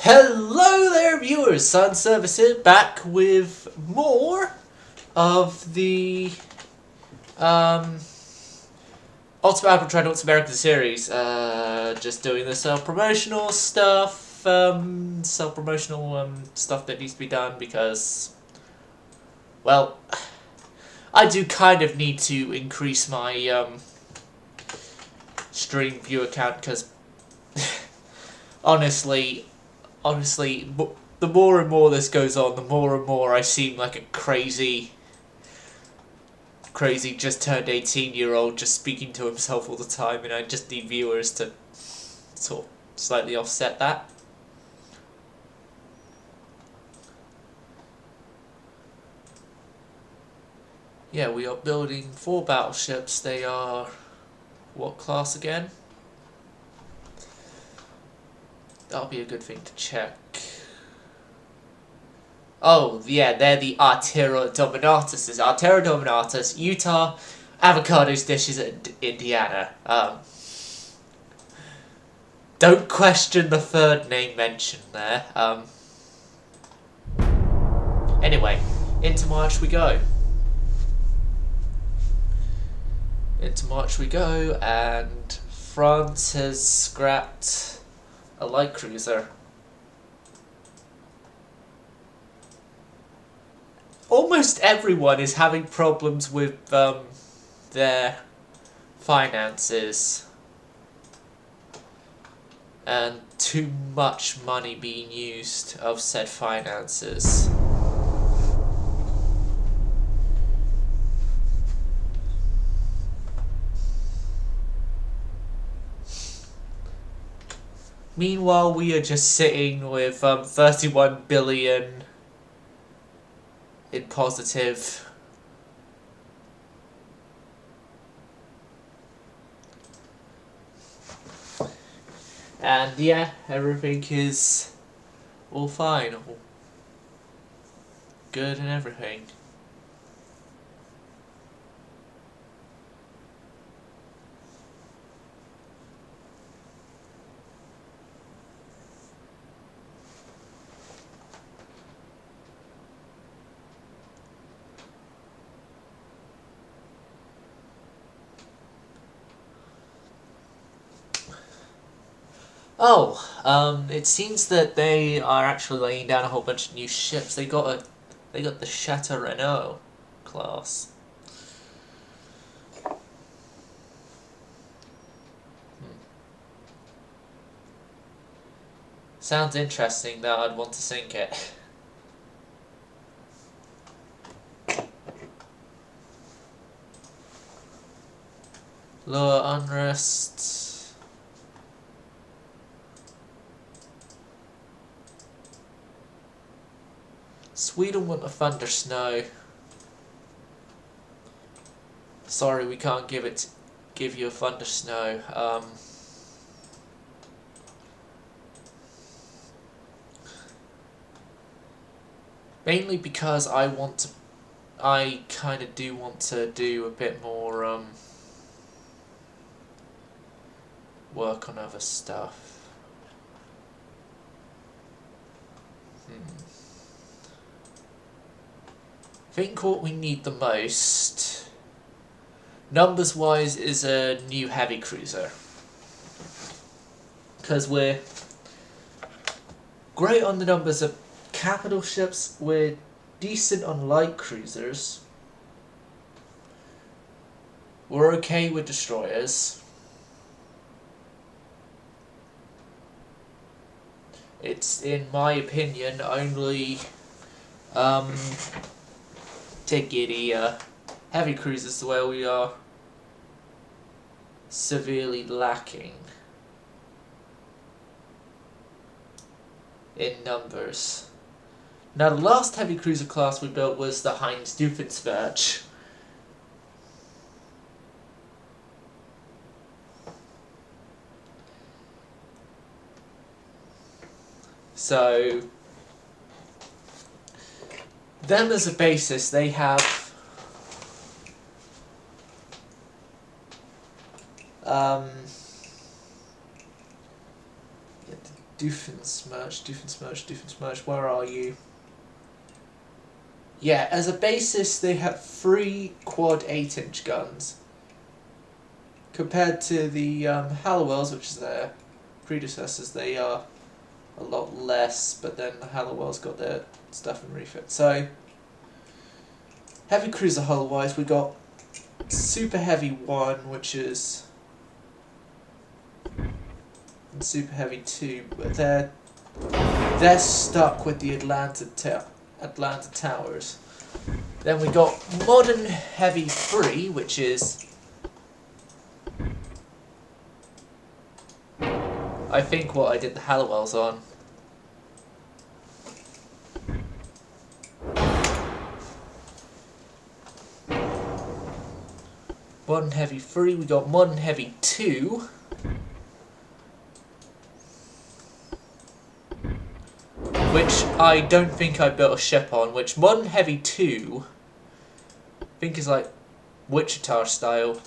Hello there, viewers! Sun Service here, back with more of the Ultimate Admiral Dreadnoughts American series. Just doing the self-promotional stuff, stuff that needs to be done because, well, I do kind of need to increase my stream viewer count because, honestly, the more and more this goes on, the more and more I seem like a crazy just turned 18-year-old just speaking to himself all the time, and I just need viewers to sort of slightly offset that. Yeah, we are building 4 battleships. They are what class again? That'll be a good thing to check. Oh, yeah, they're the Artero Dominatuses. Artero Dominatus, Utah, Avocados Dishes, and Indiana. Don't question the third name mentioned there. Anyway, into March we go. And France has scrapped a light cruiser. Almost everyone is having problems with their finances and too much money being used of said finances. Meanwhile, we are just sitting with 31 billion in positive. And yeah, everything is all fine, all good and everything. Oh, it seems that they are actually laying down a whole bunch of new ships. They got the Chateau Renault class. Sounds interesting, though. I'd want to sink it. Lower unrest. Sweden want a thunder snow. Sorry, we can't give you a thunder snow. Mainly because I kind of do want to do a bit more work on other stuff. I think what we need the most, numbers wise, is a new heavy cruiser. Because we're great on the numbers of capital ships, we're decent on light cruisers, we're okay with destroyers. It's, in my opinion, only tickety heavy cruisers where we are severely lacking in numbers. Now, the last heavy cruiser class we built was the Heinz Doofenshmirtz. So, them as a basis, they have Doofenshmirtz, where are you? Yeah, as a basis they have 3 quad 8-inch guns. Compared to the Halliwells, which is their predecessors, they are a lot less, but then the Halliwells got their stuff in refit. So, heavy cruiser hull wise, we got Super Heavy 1, which is, and Super Heavy 2, but they're stuck with the Atlanta Towers. Then we got Modern Heavy 3, which is, I think, what I did the Halliwells on. Modern Heavy 3, we got Modern Heavy 2. Which I don't think I built a ship on, which Modern Heavy 2, I think is like Wichita style.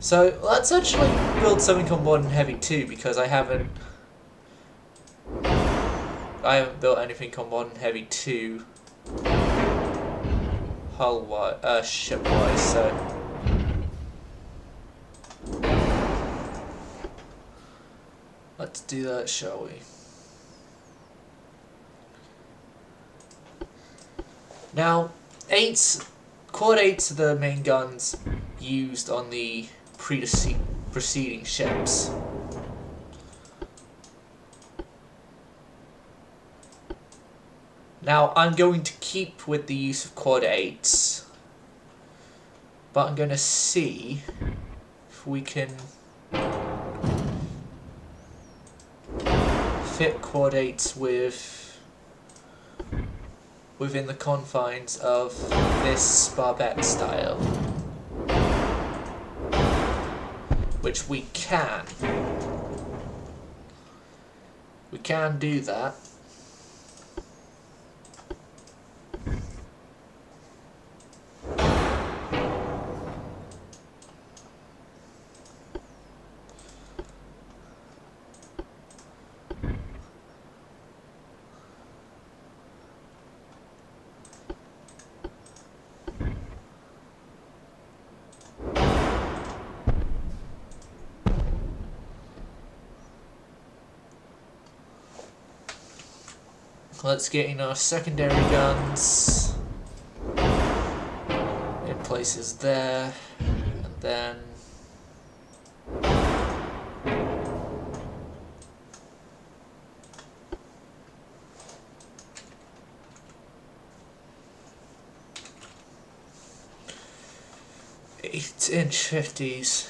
So let's actually build something on Modern Heavy 2, because I haven't built anything on Modern Heavy 2 hull-wise, ship-wise, so let's do that, shall we? Now, quad 8s are the main guns used on the preceding ships. Now, I'm going to keep with the use of quad 8s, but I'm going to see if we can fit quad 8s within the confines of this barbette style, which we can. We can do that. Let's get in our secondary guns in places there, and then eight-inch 50s.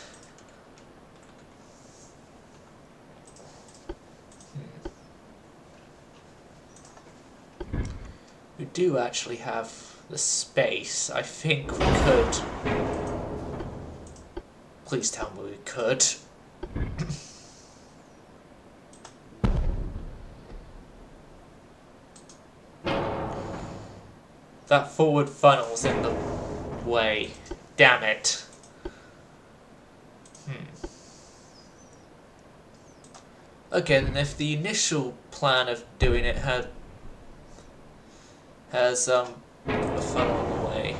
We do actually have the space. I think we could. Please tell me we could. That forward funnel's in the way. Damn it. Again, if the initial plan of doing it has a funnel in the way.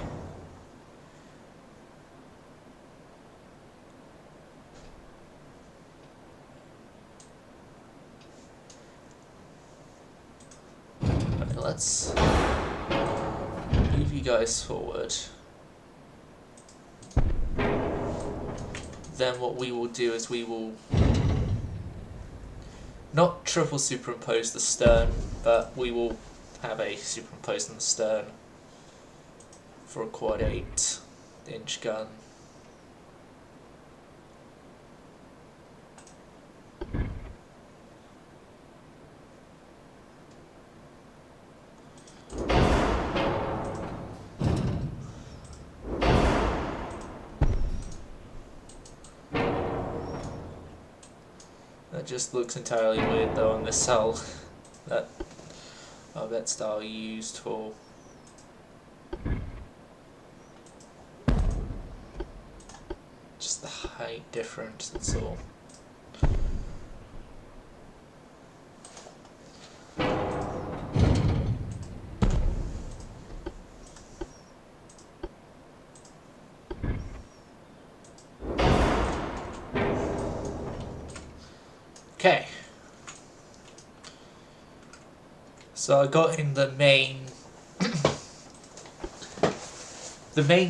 Right, let's move you guys forward. Then what we will do is we will not triple superimpose the stern, but we will have a superimposed on the stern for a quad 8-inch gun. That just looks entirely weird though on this hull. That style used for just the height difference, that's all. Okay. So I got in the main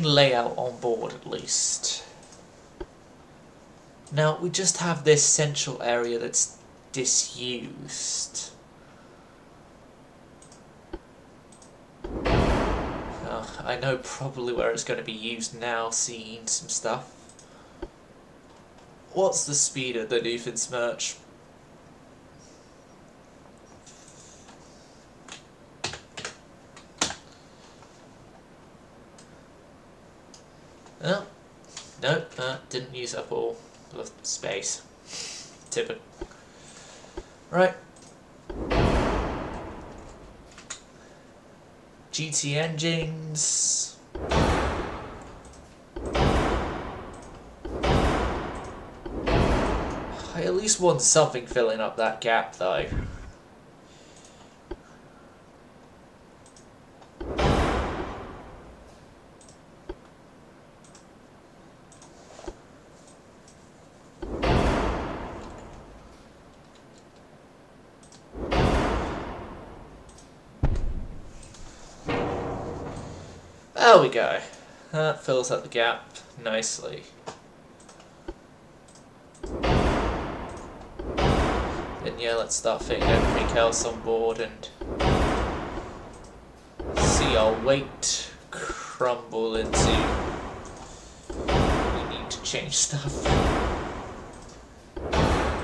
layout on board at least. Now we just have this central area that's disused. I know probably where it's going to be used now, seeing some stuff. What's the speed of the Doofenshmirtz? Oh, no, didn't use up all the space. Typical. Right. GT engines. I at least want something filling up that gap though. There we go. That fills up the gap nicely. Then yeah, let's start fitting everything else on board and see our weight crumble into... we need to change stuff.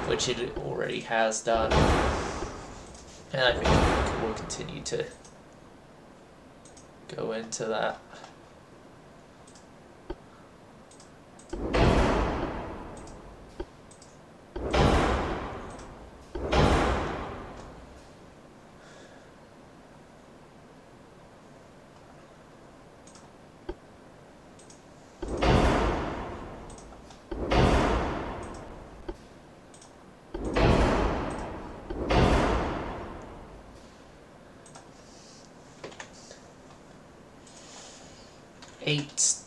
Which it already has done. And I think we'll continue to go into that. Eight,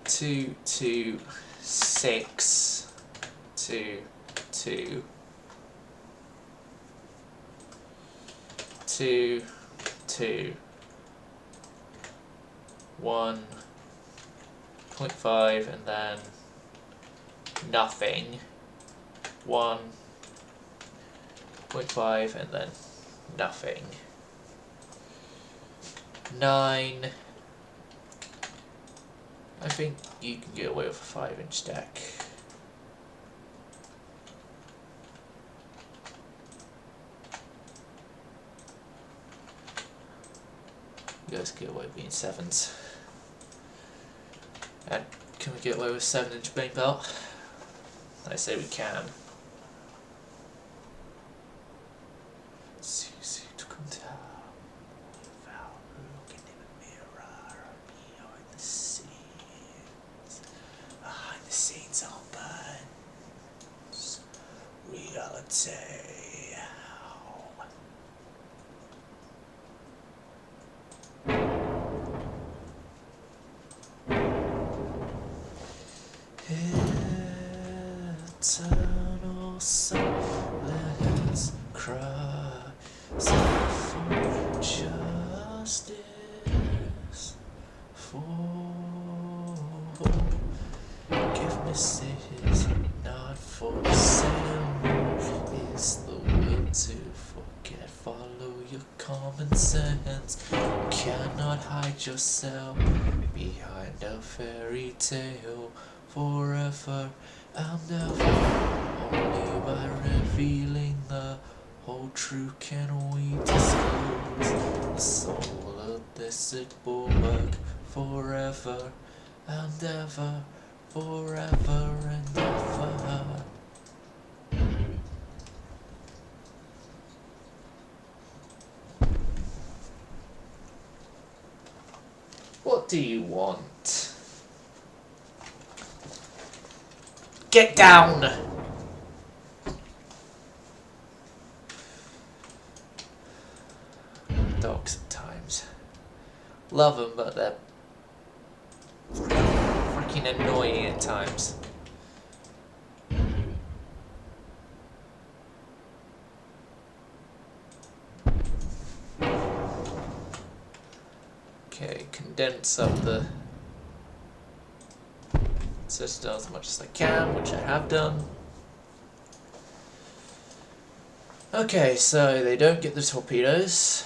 2, 2, 6, 2, 2, 2, 2, 1.5, and then nothing. 1.5, and then nothing. 9. I think you can get away with a 5-inch deck. You guys get away with being 7s. And can we get away with 7-inch main belt? I say we can. Eternal silence cries for justice, for forgiveness is not for sale, is the will to forget. Follow your common sense. Cannot hide yourself behind a fairy tale forever and ever. Only by revealing the whole truth can we disclose the soul of this bulwark forever and ever, forever and ever. What do you want? Get down! Dogs at times. Love them, but they're freaking annoying at times. Okay, condense up the citadel as much as I can, which I have done. Okay, so they don't get the torpedoes.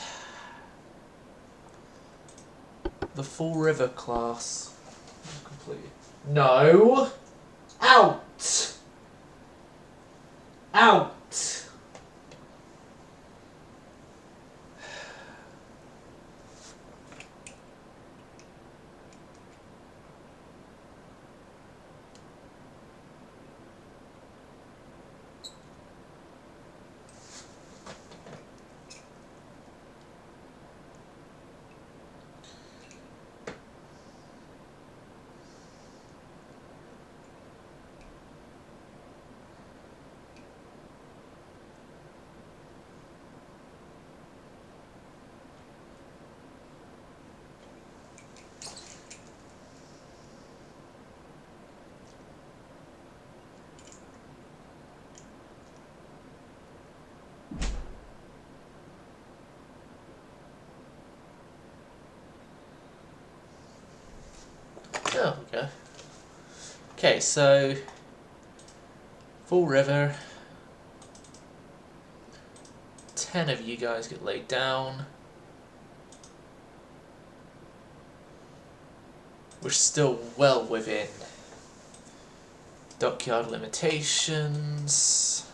The Full River class. Completely. No! Out! Out! Oh, okay. Okay, so Full River. 10 of you guys get laid down. We're still well within dockyard limitations.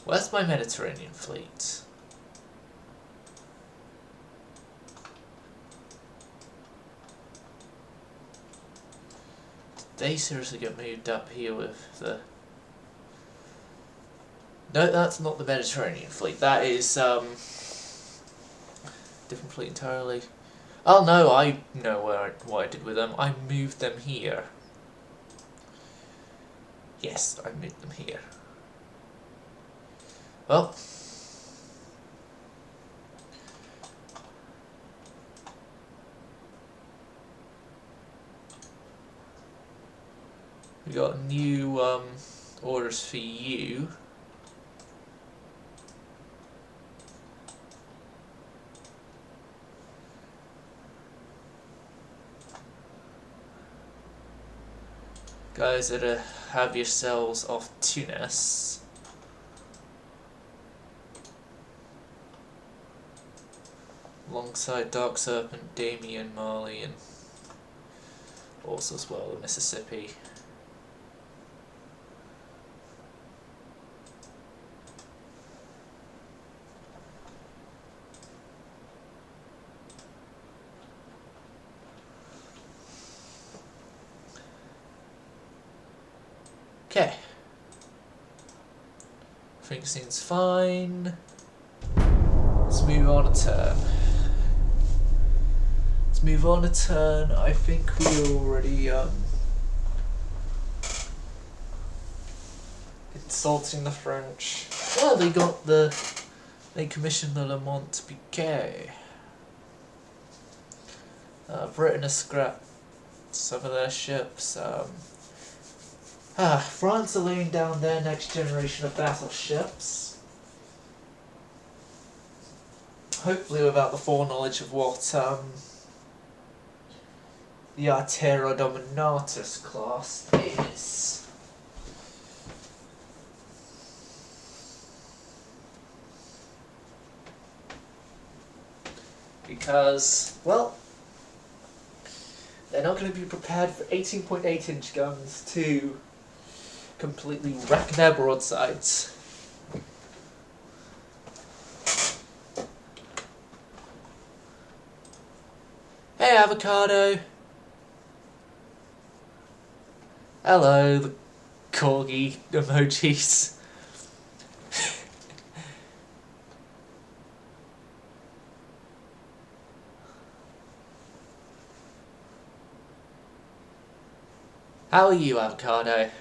Where's my Mediterranean fleet? Did they seriously get moved up here with the... No, that's not the Mediterranean fleet. That is, different fleet entirely. Oh no, I know what I did with them. I moved them here. Yes, I moved them here. Well, we got new orders for you. Guys that have yourselves off Tunis. Alongside Dark Serpent, Damien, Marley, and also as well the Mississippi. Okay. Everything seems fine. Let's move on a turn. Move on a turn. I think we already insulting the French. Well, they commissioned the Le Mont Piquet. Britain has scrapped some of their ships. France are laying down their next generation of battleships. Hopefully without the foreknowledge of what the Artero Dominatus class is. Because, well, they're not going to be prepared for 18.8-inch guns to completely wreck their broadsides. Hey, avocado! Hello, the corgi emojis. How are you, Avocado?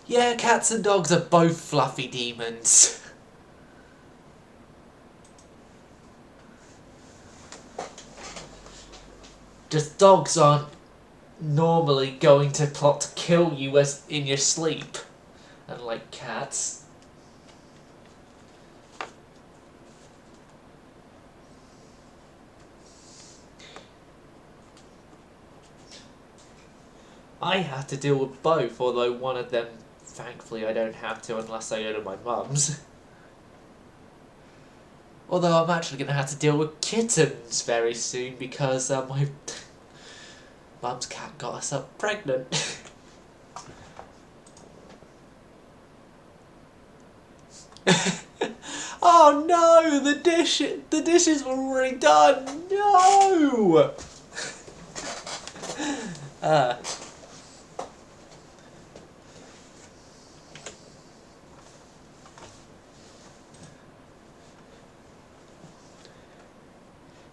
Yeah, cats and dogs are both fluffy demons. Just dogs aren't normally going to plot to kill you as in your sleep, unlike cats. I have to deal with both, although one of them, thankfully, I don't have to unless I go to my mum's. Although I'm actually going to have to deal with kittens very soon because my mum's cat got us up pregnant. Oh no! The dishes were already done. No. uh.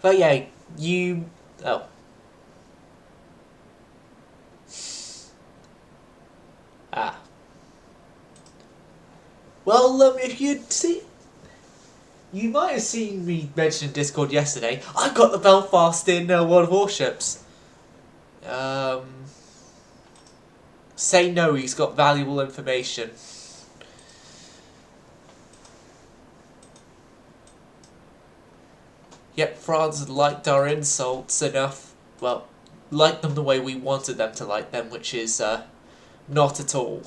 But yeah, you. Oh. Ah. Well, if you'd see. You might have seen me mention in Discord yesterday. I got the Belfast in World of Warships. Say no, he's got valuable information. Yep, France liked our insults enough. Well, liked them the way we wanted them to like them, which is not at all.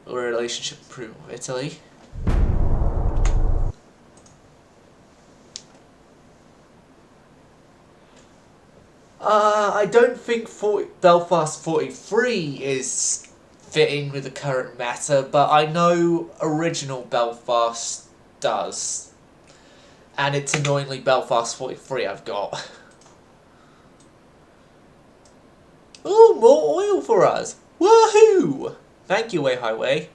Relationship improvement with Italy. I don't think Belfast 43 is fitting with the current meta, but I know original Belfast does. And it's annoyingly Belfast 43 I've got. Ooh, more oil for us! Woohoo! Thank you, Way Highway.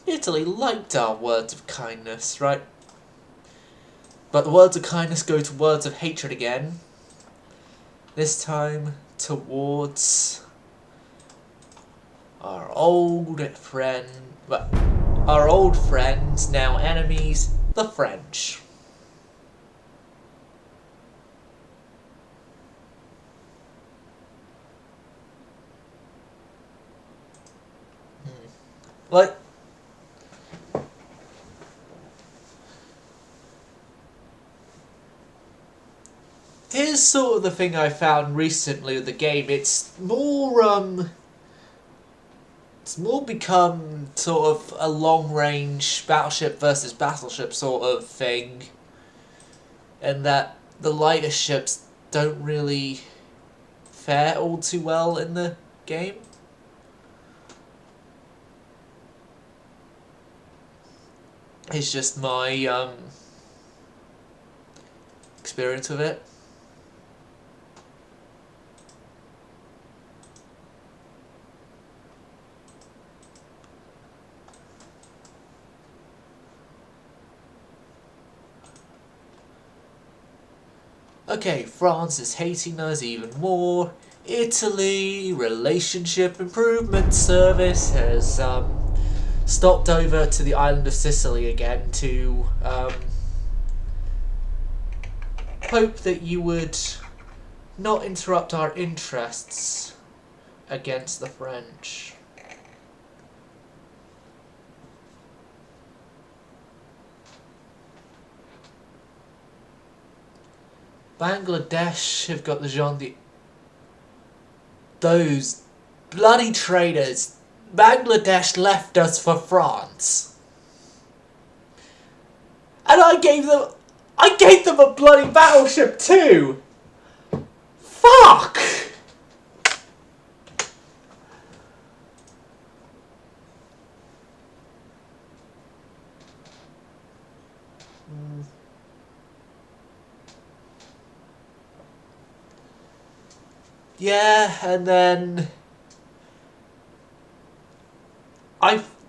Italy liked our words of kindness, right? But the words of kindness go to words of hatred again. This time towards our old friend, well, our old friends, now enemies, the French. Like, here's sort of the thing I found recently with the game. It's more become sort of a long-range battleship versus battleship sort of thing, and that the lighter ships don't really fare all too well in the game. It's just my experience with it. Okay, France is hating us even more. Italy, Relationship Improvement Service, has stopped over to the island of Sicily again to hope that you would not interrupt our interests against the French. Bangladesh have got the Jean. Those bloody traitors. Bangladesh left us for France. And I gave them a bloody battleship too! Fuck! Yeah, and then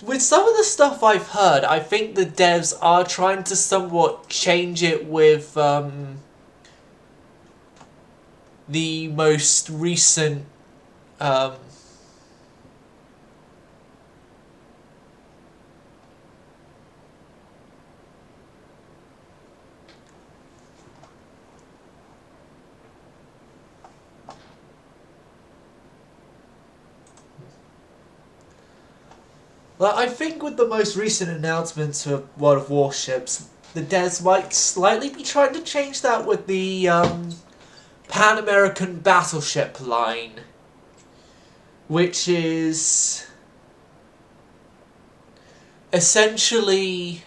with some of the stuff I've heard, I think the devs are trying to somewhat change it with the most recent um, well, I think with the most recent announcements of World of Warships, the devs might slightly be trying to change that with the Pan American Battleship line, which is essentially,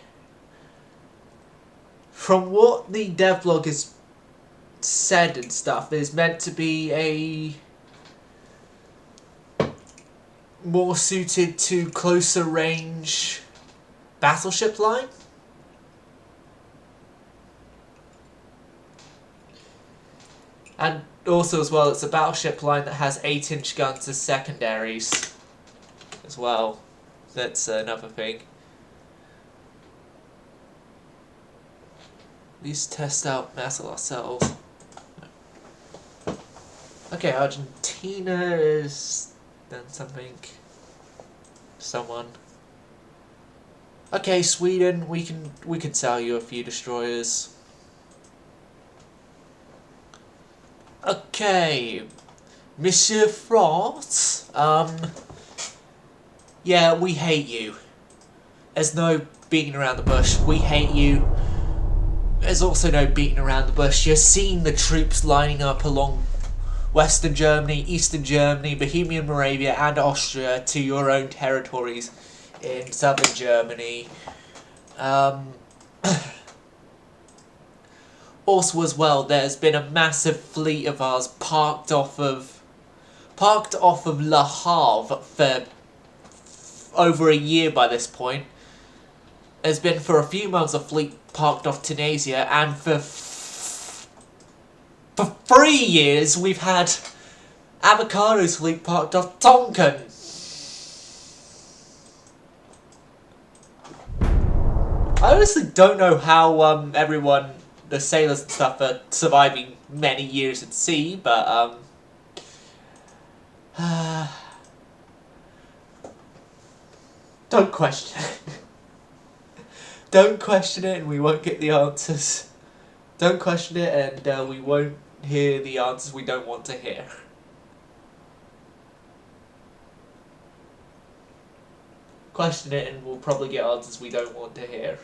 from what the devlog has said and stuff, is meant to be a more suited to closer range battleship line. And also as well, it's a battleship line that has 8-inch guns as secondaries as well. That's another thing. At least test out metal ourselves. Okay, Argentina is done something. Someone. Okay, Sweden, we can sell you a few destroyers. Okay, Monsieur France. Yeah, we hate you. There's no beating around the bush. We hate you. There's also no beating around the bush. You're seeing the troops lining up along Western Germany, Eastern Germany, Bohemian Moravia and Austria to your own territories in Southern Germany. Also as well, there's been a massive fleet of ours parked off of Le Havre for over a year by this point. There's been for a few months a fleet parked off Tunisia, and for 3 years we've had Avocado's fleet parked off Tonkin. I honestly don't know how everyone, the sailors and stuff, are surviving many years at sea, but don't question it. Don't question it and we won't get the answers. Don't question it and we won't hear the answers we don't want to hear. Question it and we'll probably get answers we don't want to hear.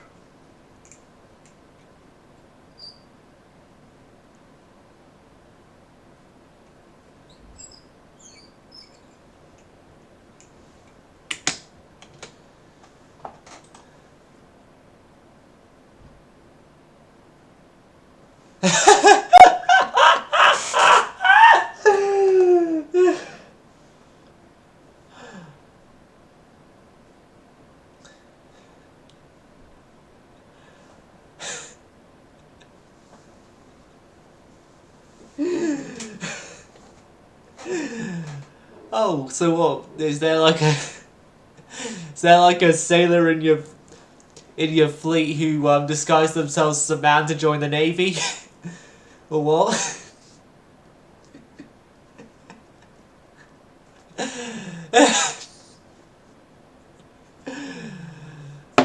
Oh, so what? Is there like a sailor in your fleet who disguised themselves as a man to join the navy, or what?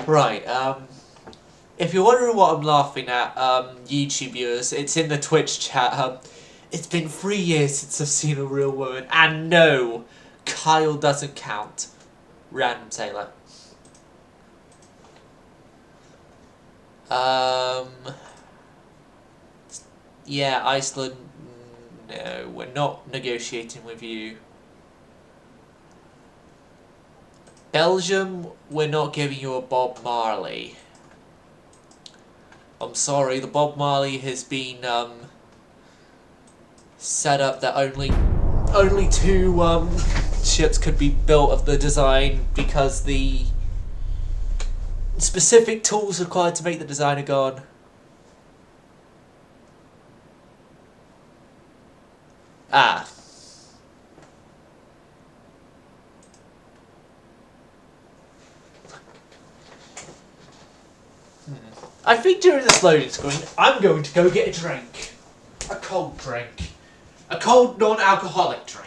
Right. If you're wondering what I'm laughing at, YouTube viewers, it's in the Twitch chat. It's been 3 years since I've seen a real woman, and no, Kyle doesn't count. Random sailor. Yeah, Iceland. No, we're not negotiating with you. Belgium, we're not giving you a Bob Marley. I'm sorry, the Bob Marley has been set up that only 2 ships could be built of the design because the specific tools required to make the design are gone. Ah. I think during this loading screen, I'm going to go get a drink. A cold drink. A cold, non-alcoholic drink.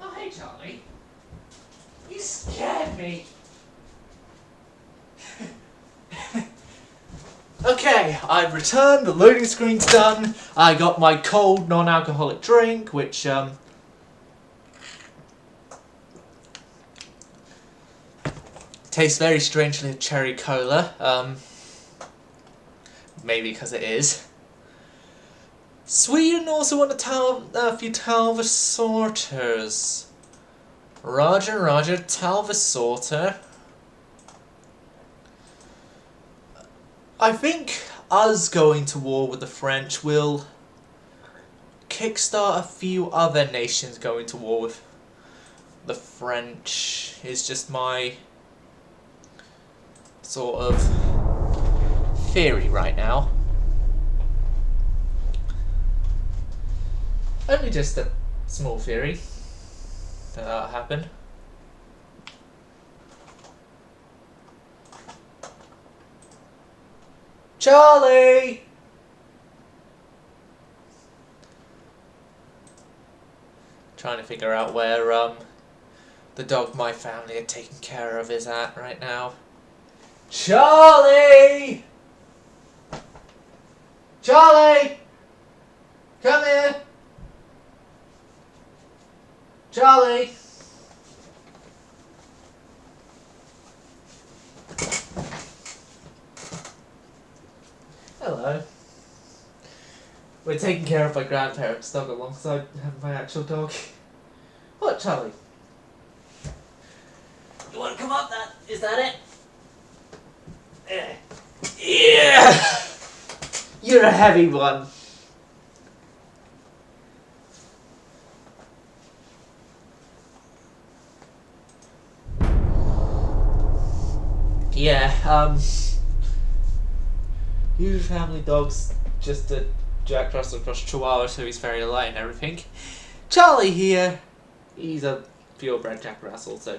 Oh, hey, Charlie. You scared me. Okay, I've returned, the loading screen's done, I got my cold non-alcoholic drink, which tastes very strangely of cherry cola, maybe because it is. Sweden also want a few Talva sorters. Roger, roger, Talva sorter. I think us going to war with the French will kickstart a few other nations going to war with the French, is just my sort of theory right now. Only just a small theory that'll happen. Charlie! Trying to figure out where the dog my family are taking care of is at right now. Charlie! Charlie! Come here! Charlie! Hello. We're taking care of my grandparents' dog alongside my actual dog. What, Charlie? You want to come up? Is that it? Yeah! You're a heavy one. Yeah, huge family dog's just a Jack Russell Cross Chihuahua, so he's very light and everything. Charlie here, he's a purebred Jack Russell, so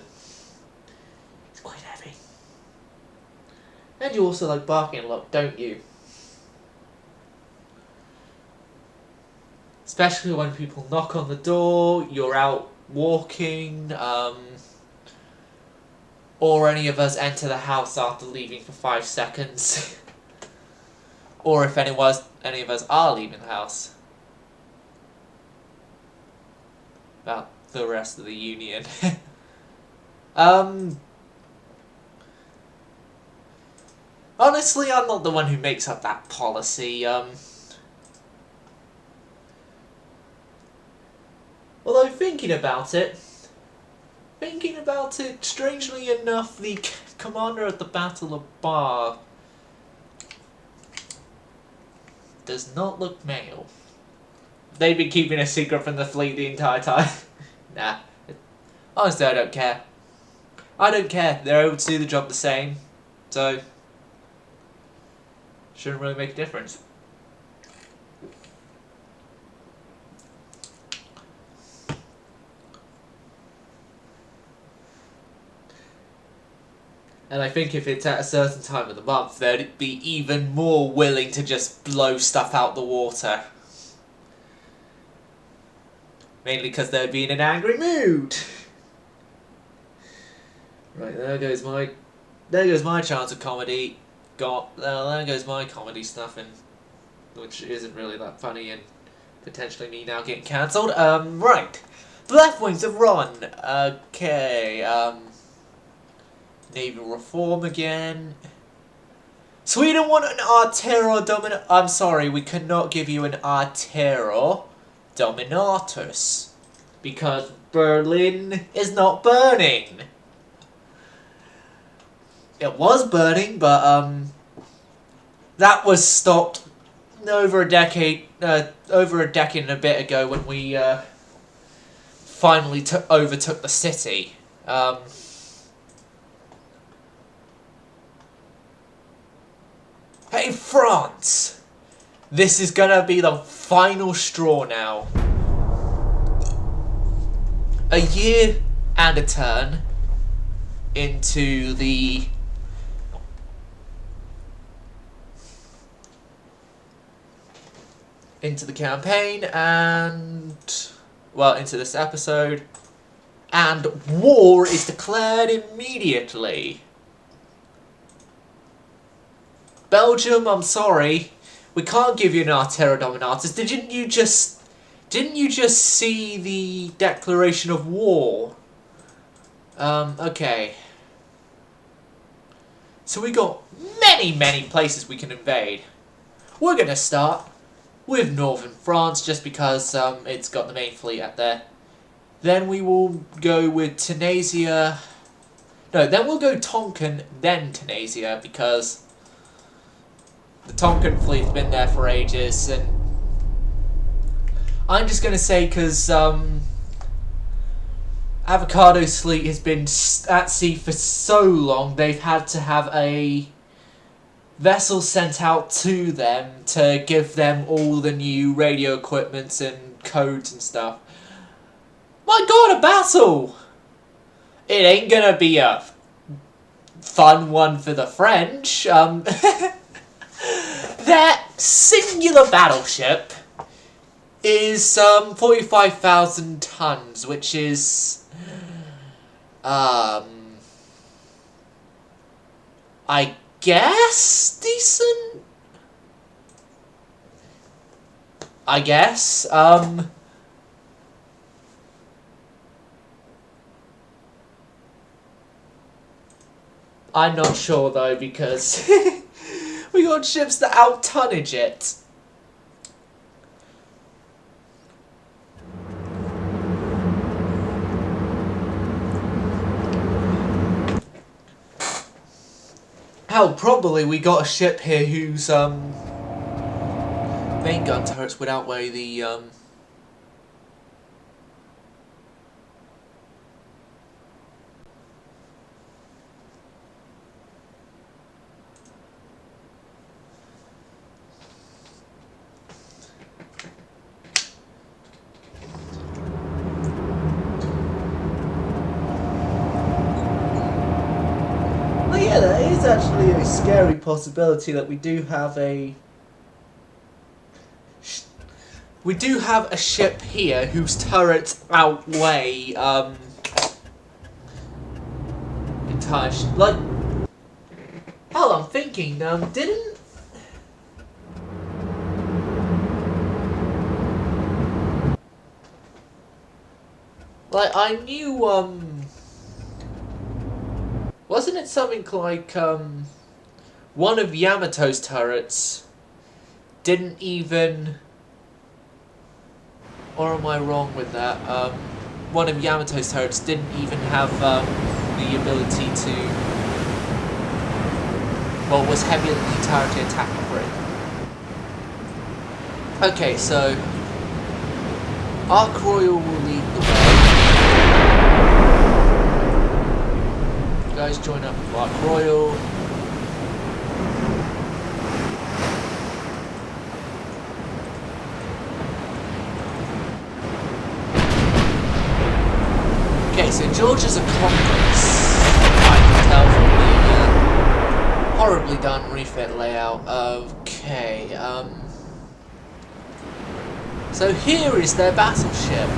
he's quite heavy. And you also like barking a lot, don't you? Especially when people knock on the door, you're out walking, or any of us enter the house after leaving for 5 seconds. Or if any of us are leaving the house. About the rest of the Union. Honestly, I'm not the one who makes up that policy. Although thinking about it, strangely enough, the commander at the Battle of Bar does not look male. They've been keeping a secret from the fleet the entire time. Nah. Honestly, I don't care. I don't care. They're able to do the job the same. So, shouldn't really make a difference. And I think if it's at a certain time of the month, they'd be even more willing to just blow stuff out the water. Mainly because they'd be in an angry mood. Right, there goes my chance of comedy. There goes my comedy stuff, and which isn't really that funny, and potentially me now getting cancelled. Right. The left wings have run. Okay, naval reform again. Sweden want an Artero Dominatus. I'm sorry, we cannot give you an Artero Dominatus. Because Berlin is not burning. It was burning, but that was stopped over a decade and a bit ago when we finally overtook the city. Hey France, this is gonna be the final straw now. A year and a turn into the campaign and, well, into this episode, and war is declared immediately. Belgium, I'm sorry, we can't give you an Artero Dominatus. Didn't you just see the declaration of war? Okay. So we got many places we can invade. We're gonna start with northern France, just because it's got the main fleet out there. Then we will go with Tunisia. No, then we'll go Tonkin, then Tunisia, because the Tonkin fleet's been there for ages, and I'm just going to say, because Avocado's fleet has been at sea for so long, they've had to have a vessel sent out to them to give them all the new radio equipments and codes and stuff. My god, a battle! It ain't gonna be a fun one for the French. Their singular battleship is 45,000 tons, which is I guess decent. I guess I'm not sure though, because we got ships that out-tonnage it. Hell, probably we got a ship here whose main gun turrets would outweigh the yeah, there is actually a scary possibility that we do have a ship here whose turrets outweigh entire like, hell, I'm thinking didn't like I knew wasn't it something like one of Yamato's turrets didn't even, or am I wrong with that? One of Yamato's turrets didn't even have the ability to well, was heavier than the entirety attack grid. Okay, so Ark Royal will lead the way. You guys join up with Ark Royal. Okay, so Georgia's a conquest. I can tell from the horribly done refit layout. Okay, so here is their battleship.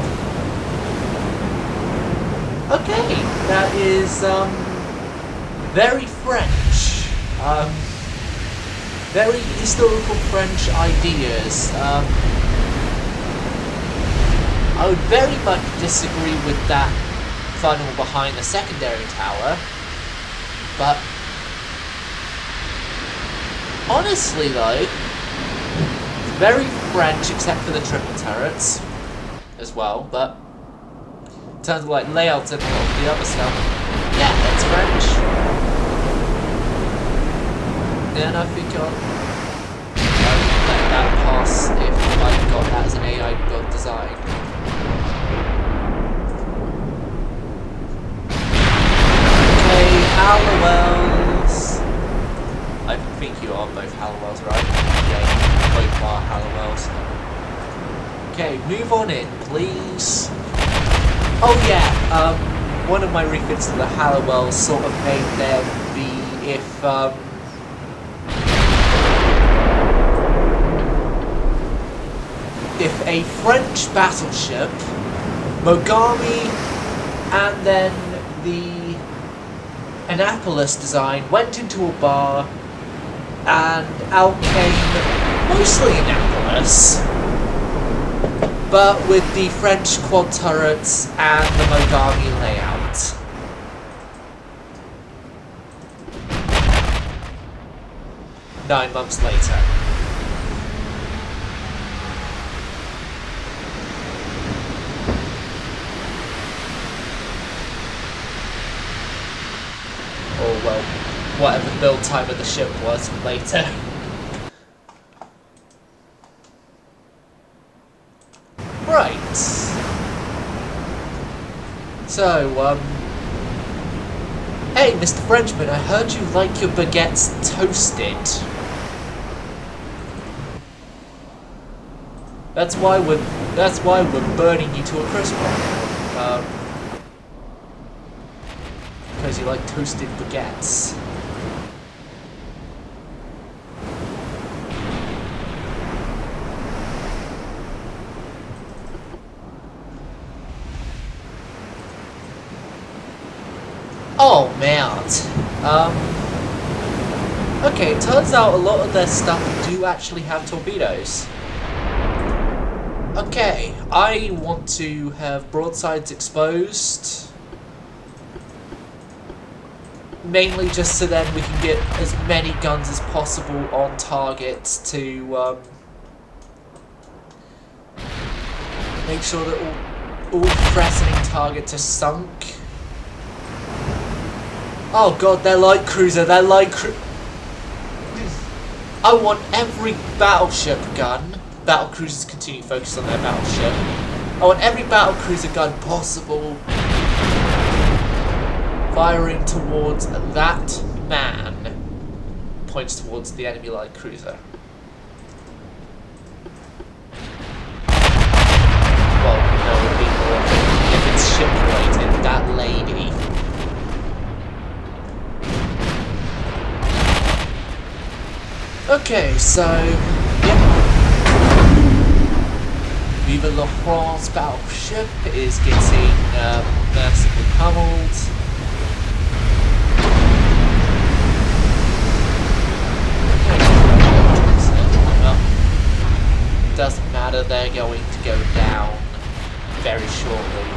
Okay, that is very French. Very historical French ideas. I would very much disagree with that funnel behind the secondary tower, but honestly though, it's very French except for the triple turrets as well, but in terms of like layouts and all the other stuff, yeah, it's French. And I think I'll let that pass if I got that as an AI build design. Halliwells. I think you are both Halliwells, right? Yeah, both are Halliwells. Okay, move on in, please. Oh yeah, one of my refits to the Halliwells sort of made them be if a French battleship, Mogami, and then the Annapolis design went into a bar, and out came mostly Annapolis, but with the French quad turrets and the Mogami layout. Nine months later. Or, well, whatever the build time of the ship was later. Right. So, hey, Mr. Frenchman, I heard you like your baguettes toasted. That's why we're burning you to a crisp right now. Because you like toasted baguettes. Oh man. Okay, it turns out a lot of their stuff do actually have torpedoes. Okay, I want to have broadsides exposed. Mainly just so then we can get as many guns as possible on target to make sure that all threatening targets are sunk. Oh god, their light cruiser, I want every battleship gun. Battle cruisers continue focused on their battleship. I want every battle cruiser gun possible firing towards that man. Points towards the enemy light cruiser. Well, no, it would be more if it's ship related, that lady. Okay, so, yep. Viva la France battleship is getting massively pummeled. Well, doesn't matter, they're going to go down very shortly.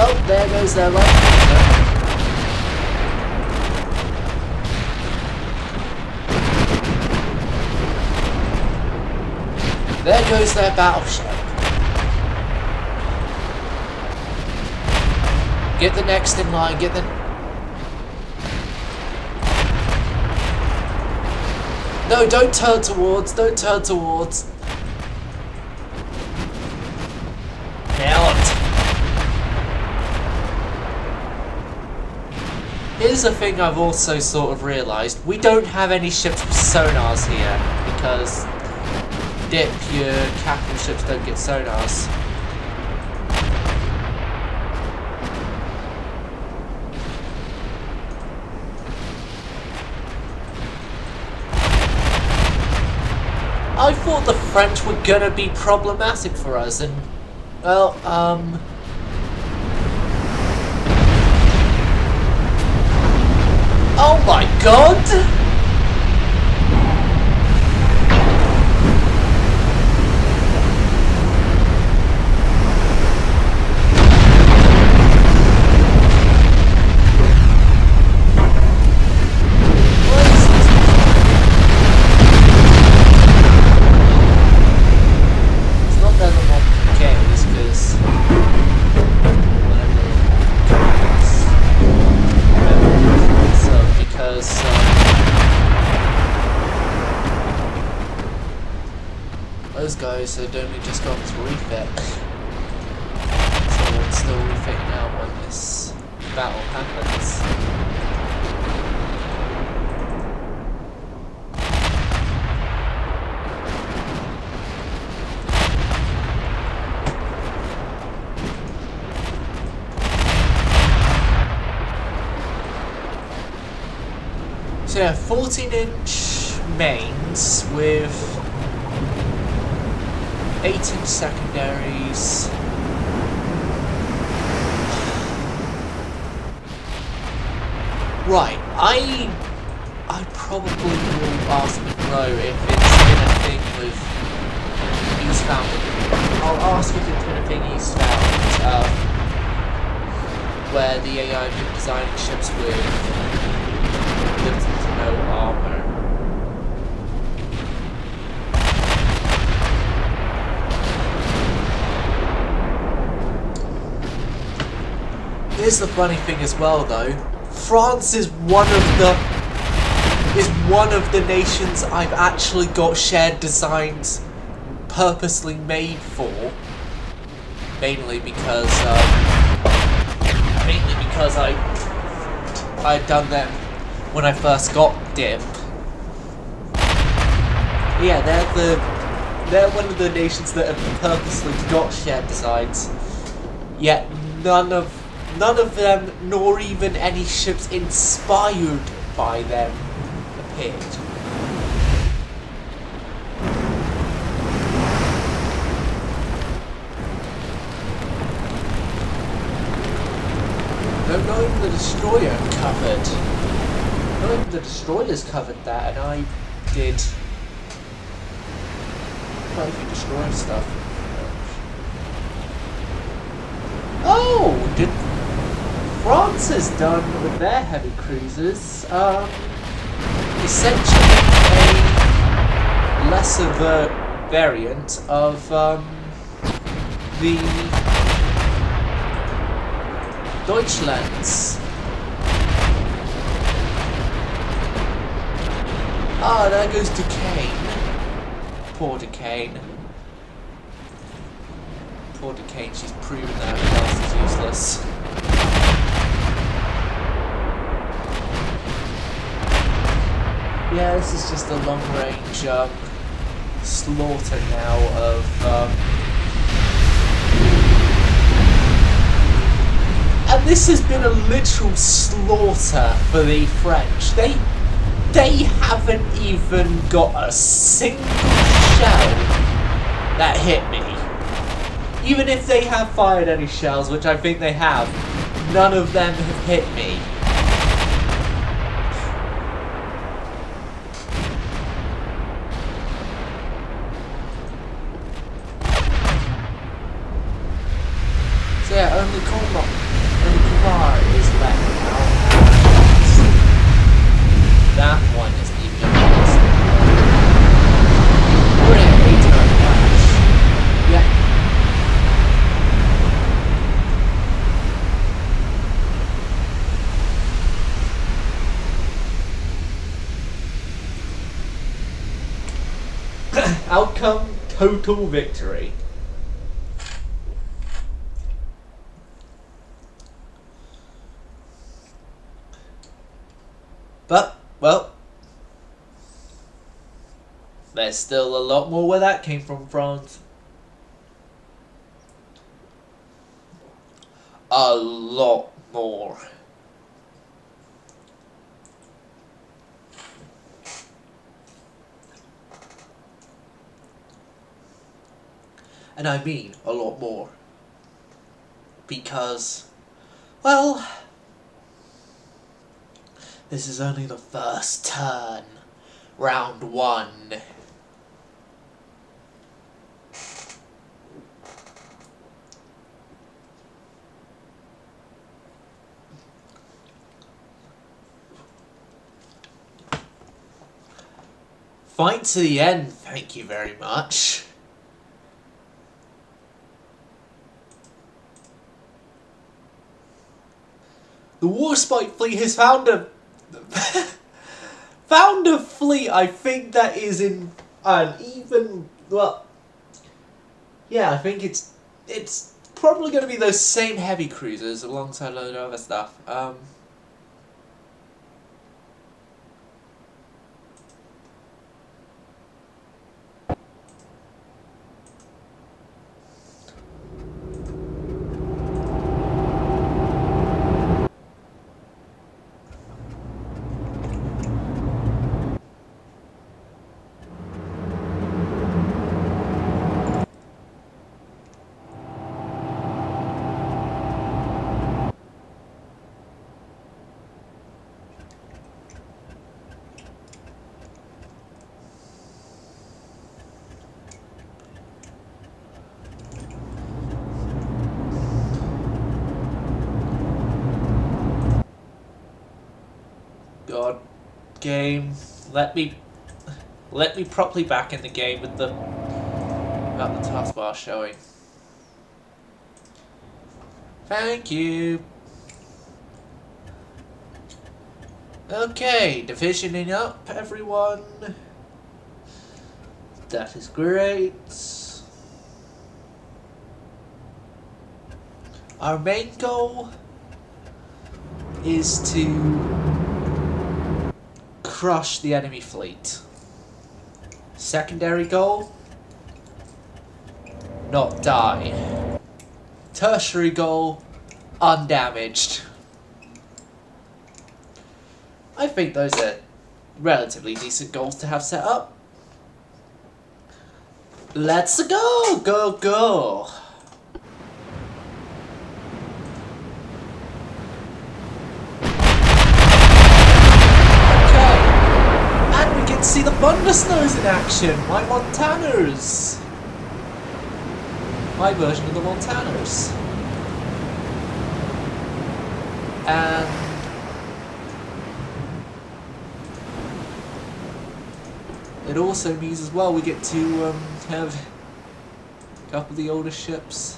Oh, there goes their light cruiser. There goes their battleship. Get the next in line, get the... No, don't turn towards. Don't turn towards. Melt. Here's the thing I've also sort of realised. We don't have any ships with sonars here because dip, your capital ships don't get sonars. I thought the French were gonna be problematic for us, and well, oh my god! Those guys had only just gone to refit, so it's still refitting out when this battle happens. So yeah, 14-inch mains with 8-inch secondaries. Right, I probably will ask Monroe if it's been a thing with eastbound. I'll ask if it's been a thing eastbound, where the AI have been designing ships with little to no armor. Here's the funny thing as well, though. France is one of the nations I've actually got shared designs purposely made for. Mainly because I'd done them when I first got DIP. Yeah, they're one of the nations that have purposely got shared designs. Yet none of them, nor even any ships inspired by them, appeared. No, not even the destroyer covered. Not even the destroyers covered that, and I did quite a few destroyer stuff. Oh, did France has done with their heavy cruisers, essentially a lesser variant of the Deutschlands. Ah, there goes Duquesne. Poor Duquesne. Poor Duquesne, she's proven that her class is useless. Yeah, this is just a long-range slaughter now of and this has been a literal slaughter for the French. They haven't even got a single shell that hit me. Even if they have fired any shells, which I think they have, none of them have hit me. So yeah, only Kumar is left now. That one isn't even possible. We're in an 8-turn match. Yeah. Outcome, total victory. But, well, there's still a lot more where that came from, France. A lot more. And I mean a lot more. Because, well, this is only the first turn. Round 1. Fight to the end, thank you very much. The Warspite fleet has found a fleet. I think that is in an even, well, yeah, I think it's probably going to be those same heavy cruisers alongside a load of other stuff. God, game, let me properly back in the game with the about the taskbar showing. Thank you. Okay, divisioning up, everyone. That is great. Our main goal is to crush the enemy fleet. Secondary goal, not die. Tertiary goal, undamaged. I think those are relatively decent goals to have set up. Let's go! Go, go! See the Thunder Snows in action! My Montaners! My version of the Montaners. And it also means as well we get to have a couple of the older ships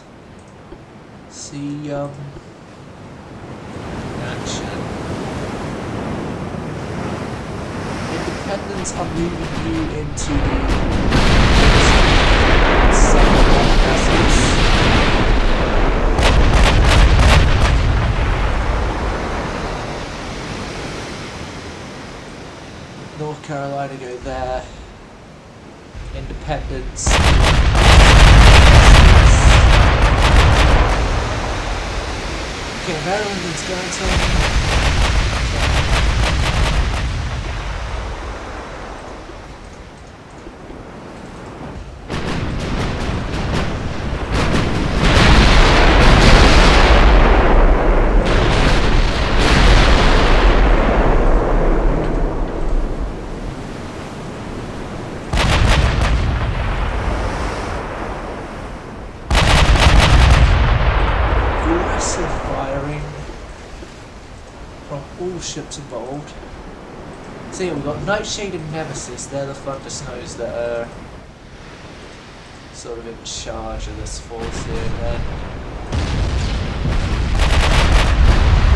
see in action. Independence are moving you into the second vessels. North Carolina go there. Independence. Okay, Maryland is going to. Ships involved. So yeah, we've got Nightshade and Nemesis. They're the Thunder Snows that are sort of in charge of this force here. Then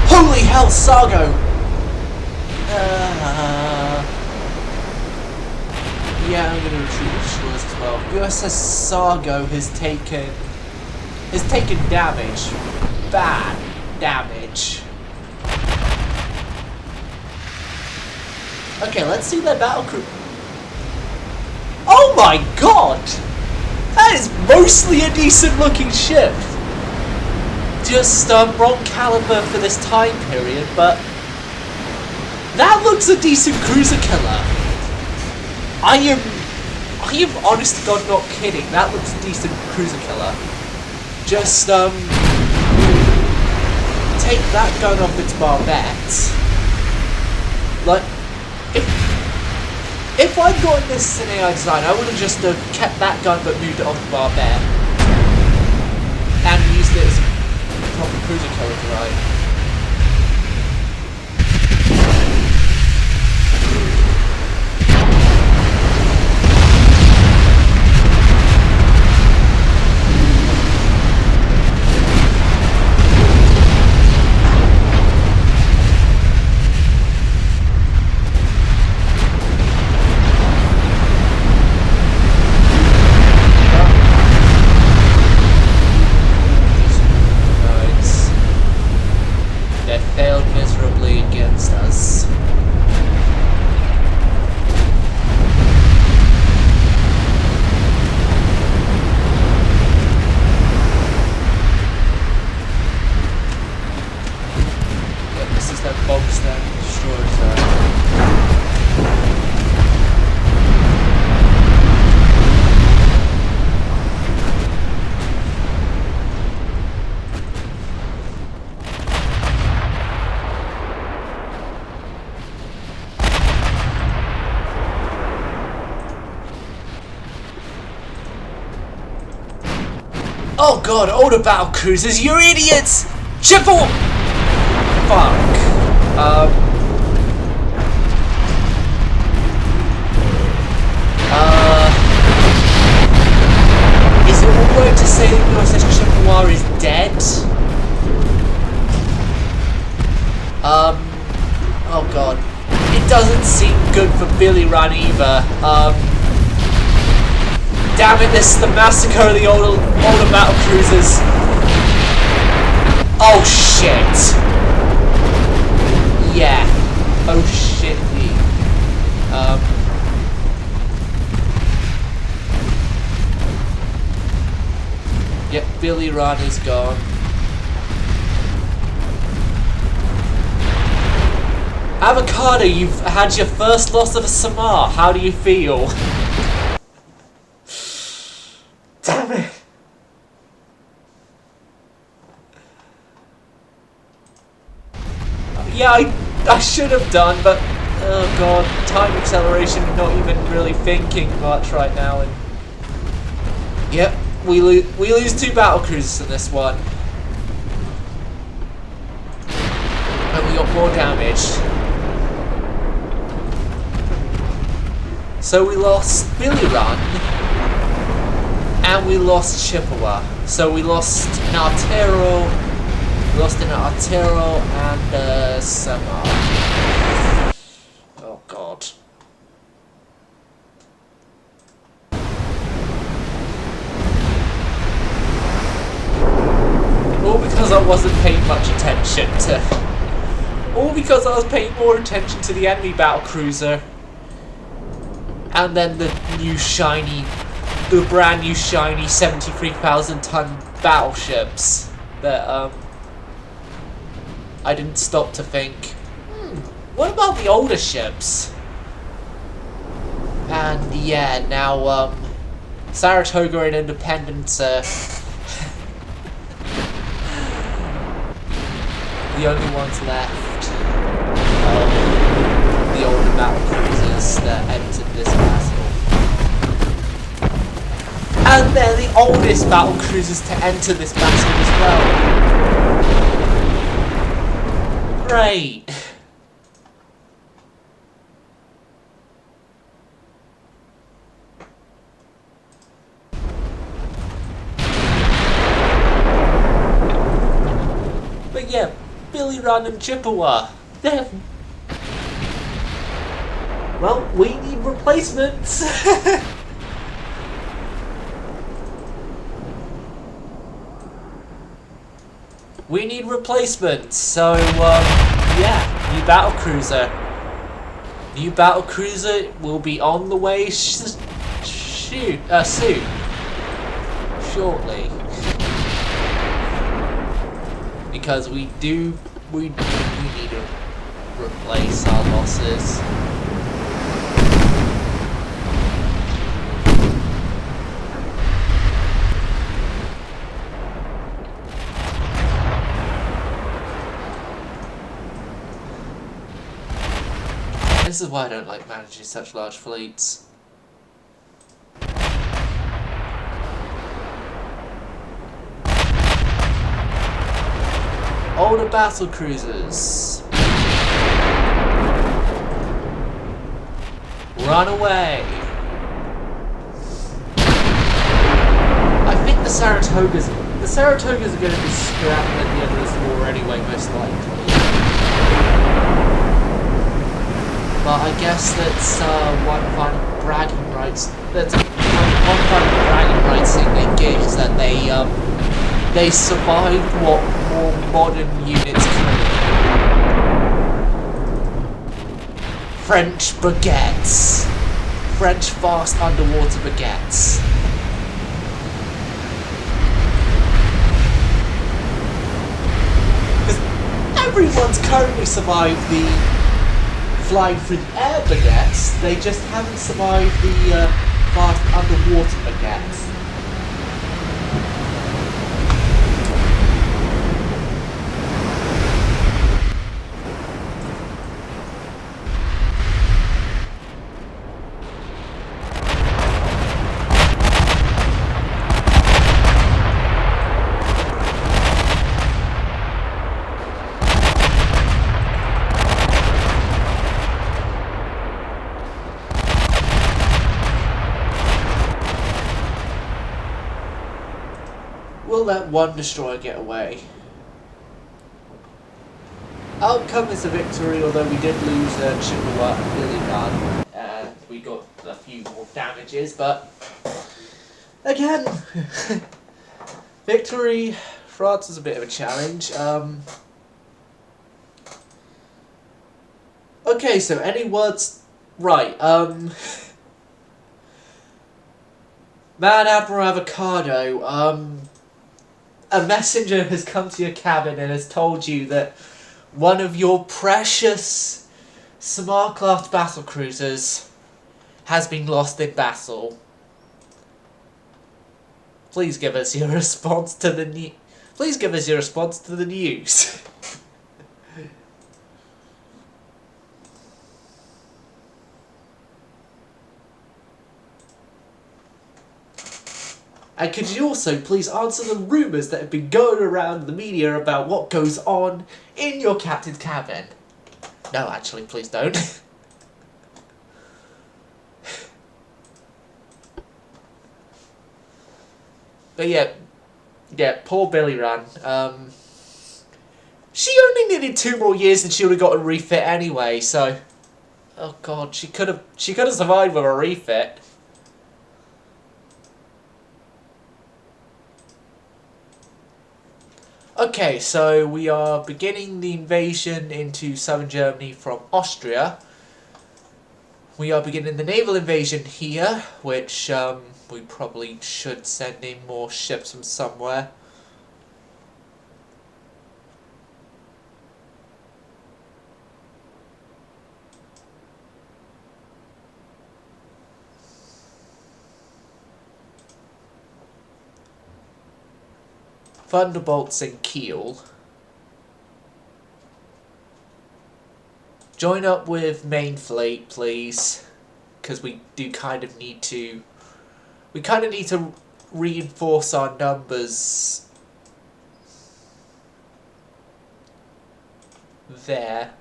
holy hell, Sargo! Yeah, I'm gonna retreat with destroyers as well. USS Sargo has taken damage. Bad damage. Okay, let's see their battlecruiser. Oh my god! That is mostly a decent looking ship. Just wrong caliber for this time period, but that looks a decent cruiser killer. I am honest to God not kidding. That looks a decent cruiser killer. Just take that gun off its barbette. Like, if I'd gotten this in AI design, I would have just kept that gun but moved it off the barbette and used it as a proper cruiser killer to ride. Oh god, older battle cruisers, you idiots! Fuck. Is it alright to say that USS Chippewa is dead? Oh god. It doesn't seem good for Billy Run either. Damn it, this is the massacre of the older battle cruisers. Oh shit. Yeah. Oh shit. Yep, Billy Run is gone. Avocado, you've had your first loss of a Samar. How do you feel? Damn it! Yeah, I should have done, but oh god, time acceleration. Not even really thinking much right now. And yep, we lose 2 battle cruisers in this one, and we got more damage. So we lost Billy Run. And we lost Chippewa. So we lost an Artero, and Samar. Oh god. All because I wasn't paying much attention to... All because I was paying more attention to the enemy battlecruiser. And then the brand new shiny 73,000 ton battleships that I didn't stop to think, what about the older ships? And yeah, now Saratoga and Independence are the only ones left. The older battlecruisers that entered this battle. And they're the oldest battle cruisers to enter this battle as well. Great. But yeah, Billy Run and Chippewa. They're... Well, we need replacements. We need replacements. So yeah, new battle cruiser. New battle cruiser will be on the way soon. Shortly. Because we need to replace our losses. This is why I don't like managing such large fleets. Older battle cruisers. Run away. I think the Saratogas are going to be scrapped at the end of this war anyway, most likely. But I guess that's one kind of bragging rights. That's one kind of bragging rights thing they get is that they survived what more modern units can. French baguettes. French fast underwater baguettes. Because everyone's currently survived the flying through the air baguettes, they just haven't survived the fast underwater baguettes. Will let one destroyer get away? Outcome is a victory, although we did lose Chippewa and Billy Gunn, and we got a few more damages, but again, victory. France is a bit of a challenge. Okay, so any words? Right, Man Admiral Avocado, a messenger has come to your cabin and has told you that one of your precious smart-craft battle cruisers has been lost in battle. Please give us your response to the news. And could you also please answer the rumours that have been going around the media about what goes on in your captain's cabin? No, actually, please don't. But yeah, poor Billy Ran. She only needed 2 more years and she would have got a refit anyway, so... Oh god, she could have survived with a refit. Okay, so we are beginning the invasion into southern Germany from Austria. We are beginning the naval invasion here, which we probably should send in more ships from somewhere. Thunderbolts in Kiel. Join up with main fleet, please, because we do kind of need to. We kind of need to reinforce our numbers there.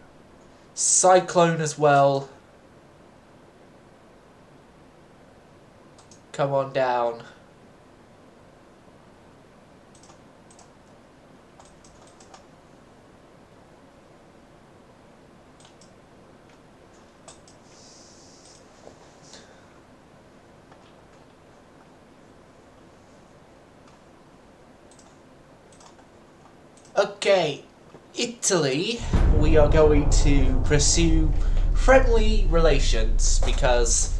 Cyclone as well. Come on down. Okay, Italy, we are going to pursue friendly relations because,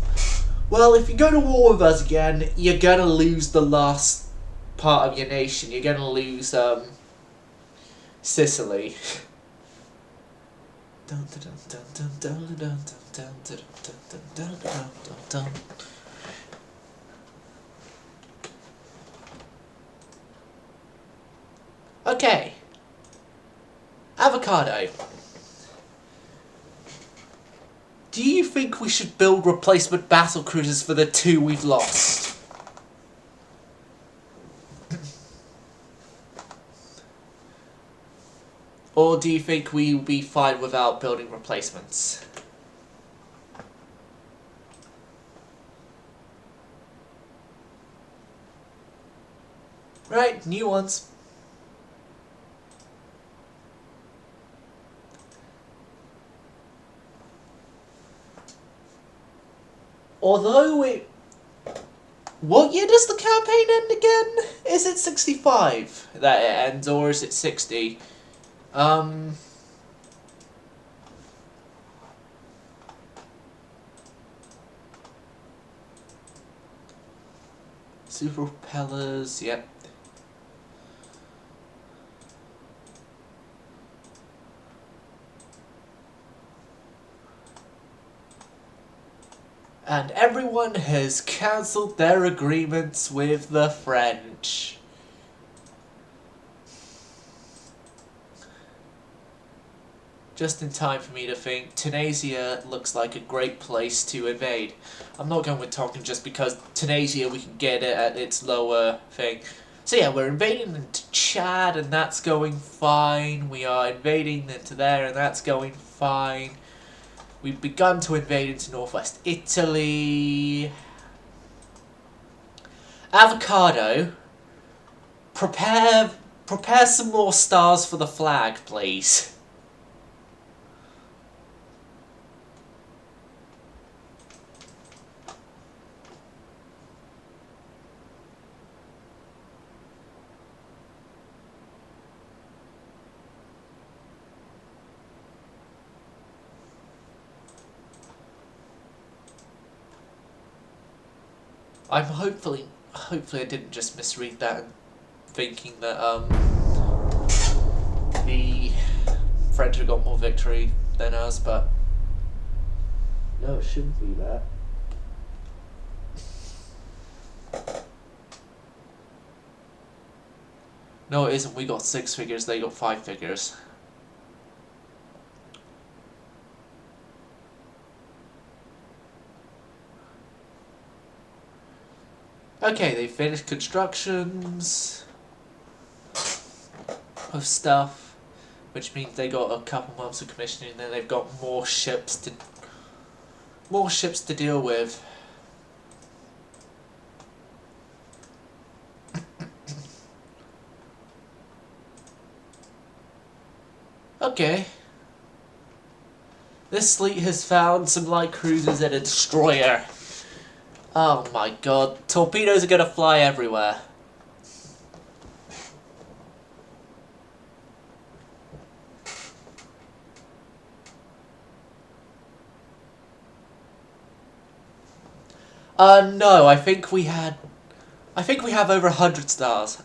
well, if you go to war with us again, you're gonna lose the last part of your nation. You're gonna lose Sicily. Okay, avocado. Do you think we should build replacement battle cruisers for the 2 we've lost? Or do you think we will be fine without building replacements? Right, new ones. Although it... What year does the campaign end again? Is it 65 that it ends, or is it 60? Super propellers, yep. And everyone has cancelled their agreements with the French. Just in time for me to think Tunisia looks like a great place to invade. I'm not going with talking just because Tunisia we can get it at its lower thing. So yeah, we're invading into Chad and that's going fine. We are invading into there and that's going fine. We've begun to invade into northwest Italy. Avocado, prepare some more stars for the flag, please. I'm hopefully I didn't just misread that and thinking that the French have got more victory than us, but no, it shouldn't be that. No, it isn't. We got 6 figures, they got 5 figures. Okay, they finished constructions of stuff, which means they got a couple months of commissioning, and then they've got more ships to deal with. Okay. This fleet has found some light cruisers and a destroyer. Oh my god, torpedoes are gonna fly everywhere. No, I think we have over 100 stars.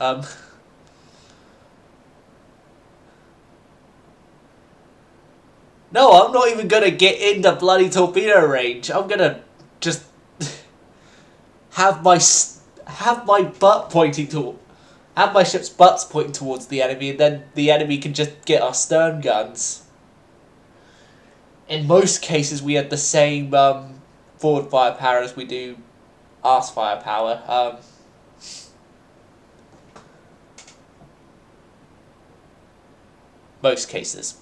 No, I'm not even gonna get into bloody torpedo range. I'm gonna just have my butt pointing to, have my ship's butts pointing towards the enemy, and then the enemy can just get our stern guns. In most cases, we have the same forward firepower as we do arse firepower. Most cases.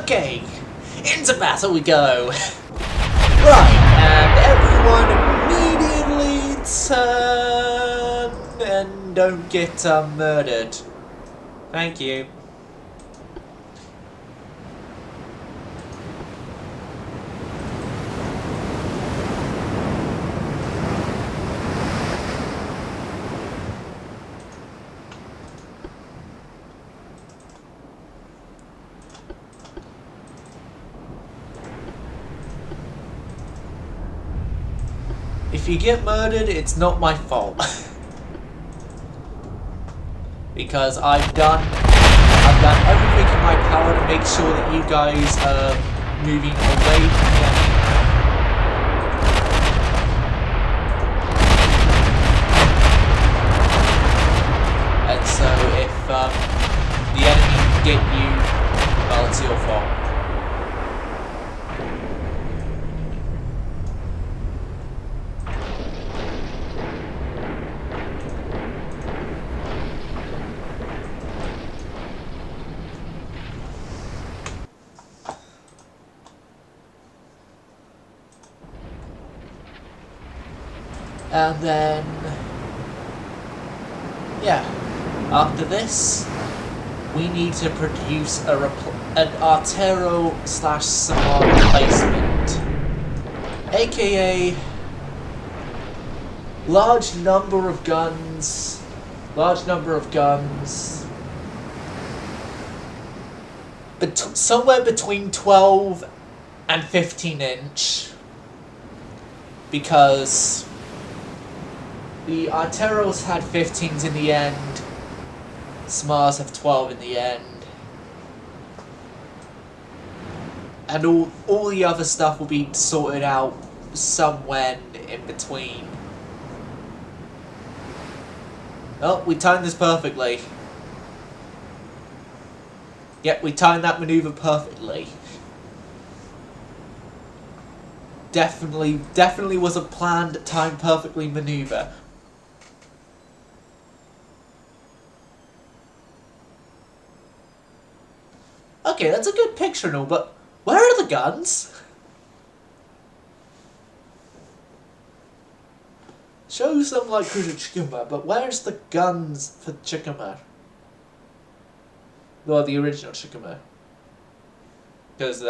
Okay, into battle we go. Right, and everyone immediately turn and don't get murdered. Thank you. If you get murdered, it's not my fault. Because I've done everything in my power to make sure that you guys are moving away from the enemy. And so if the enemy can get you, well, it's your fault. And then, yeah, after this, we need to produce an Artero/Samar replacement, aka large number of guns, but somewhere between 12 and 15 inch, because the Arteros had 15s in the end, Samars have 12 in the end, and all the other stuff will be sorted out somewhere in between. Oh, we timed this perfectly. Yep, we timed that maneuver perfectly. Definitely was a planned, timed perfectly maneuver. Okay, that's a good picture and all, but where are the guns? Show some like cruiser Chikuma, but where's the guns for Chikuma? Well, the original Chikuma. Because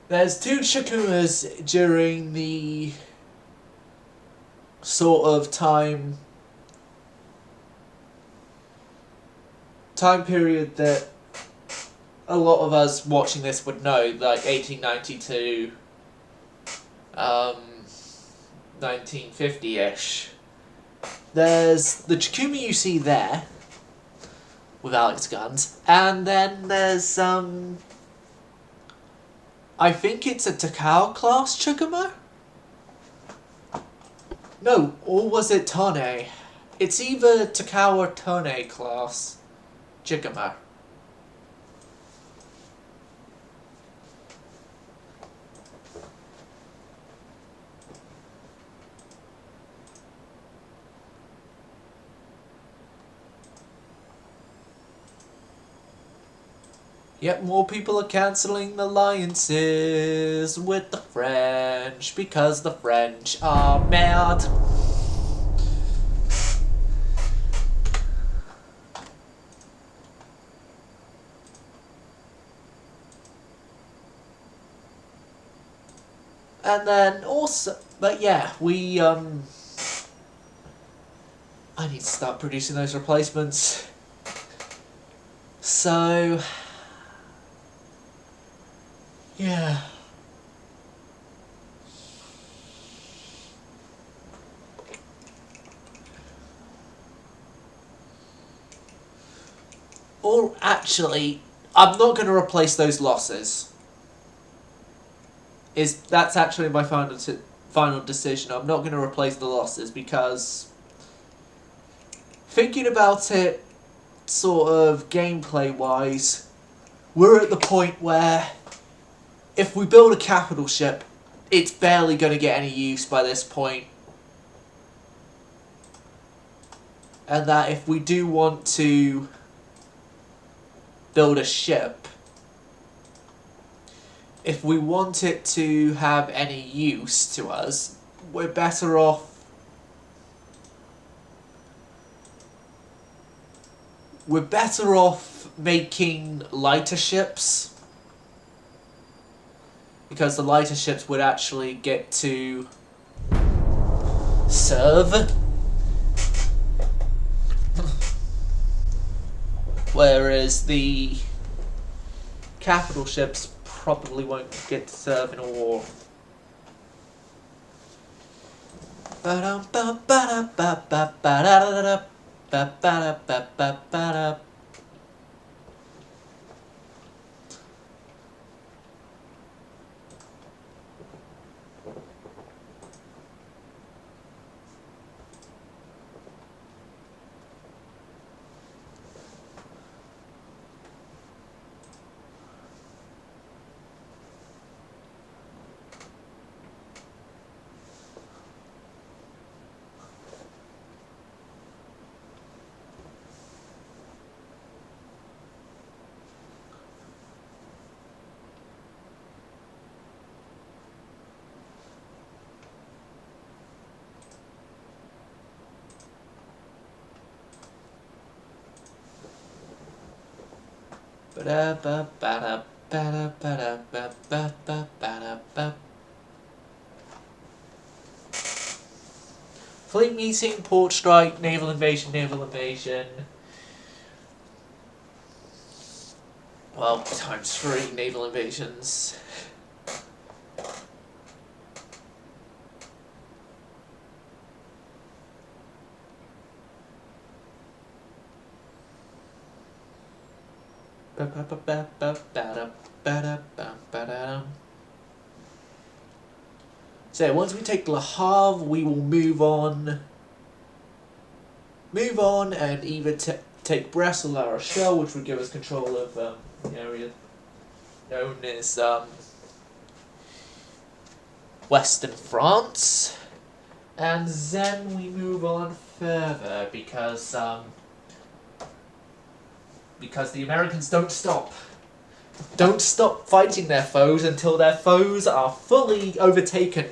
there's two Chikumas during the sort of time period that a lot of us watching this would know, like 1892, 1950-ish. There's the Chikuma you see there, with Alex guns, and then there's, I think it's a Takao class Chikuma? No, or was it Tone? It's either Takao or Tone class Chikuma. Yet more people are cancelling alliances with the French because the French are mad. And then also, but yeah, I need to start producing those replacements. So, yeah. Or actually, I'm not going to replace those losses. That's actually my final decision. I'm not going to replace the losses because thinking about it, sort of gameplay wise, we're at the point where if we build a capital ship, it's barely going to get any use by this point. And that if we do want to build a ship, if we want it to have any use to us, we're better off making lighter ships, because the lighter ships would actually get to serve, whereas the capital ships probably won't get to serve in a war. Fleet meeting, port strike, naval invasion, naval invasion. Well, times 3 naval invasions. So once we take Le Havre, we will move on and either take Brest or La Rochelle, which would give us control of the area known as Western France, and then we move on further because the Americans don't stop fighting their foes until their foes are fully overtaken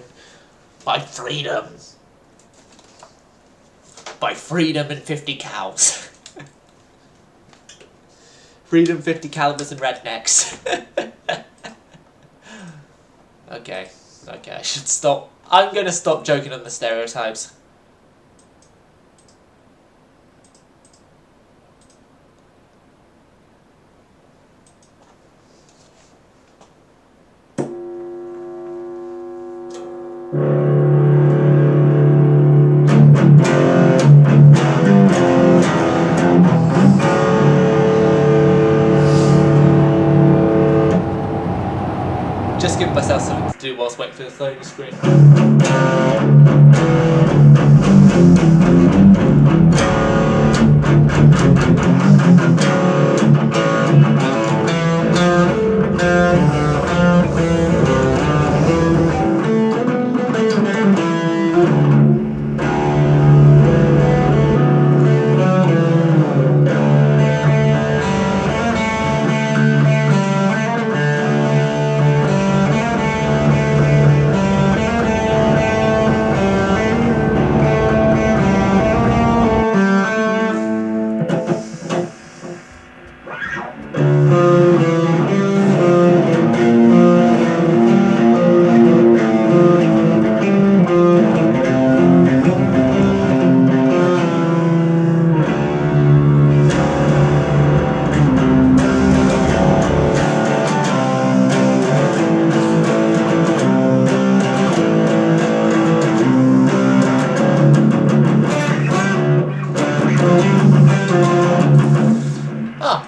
by freedom. By freedom and 50 cows. Freedom, 50 calibers, and rednecks. Okay, I should stop. I'm gonna stop joking on the stereotypes. Just give myself something to do whilst waiting for the loading screen.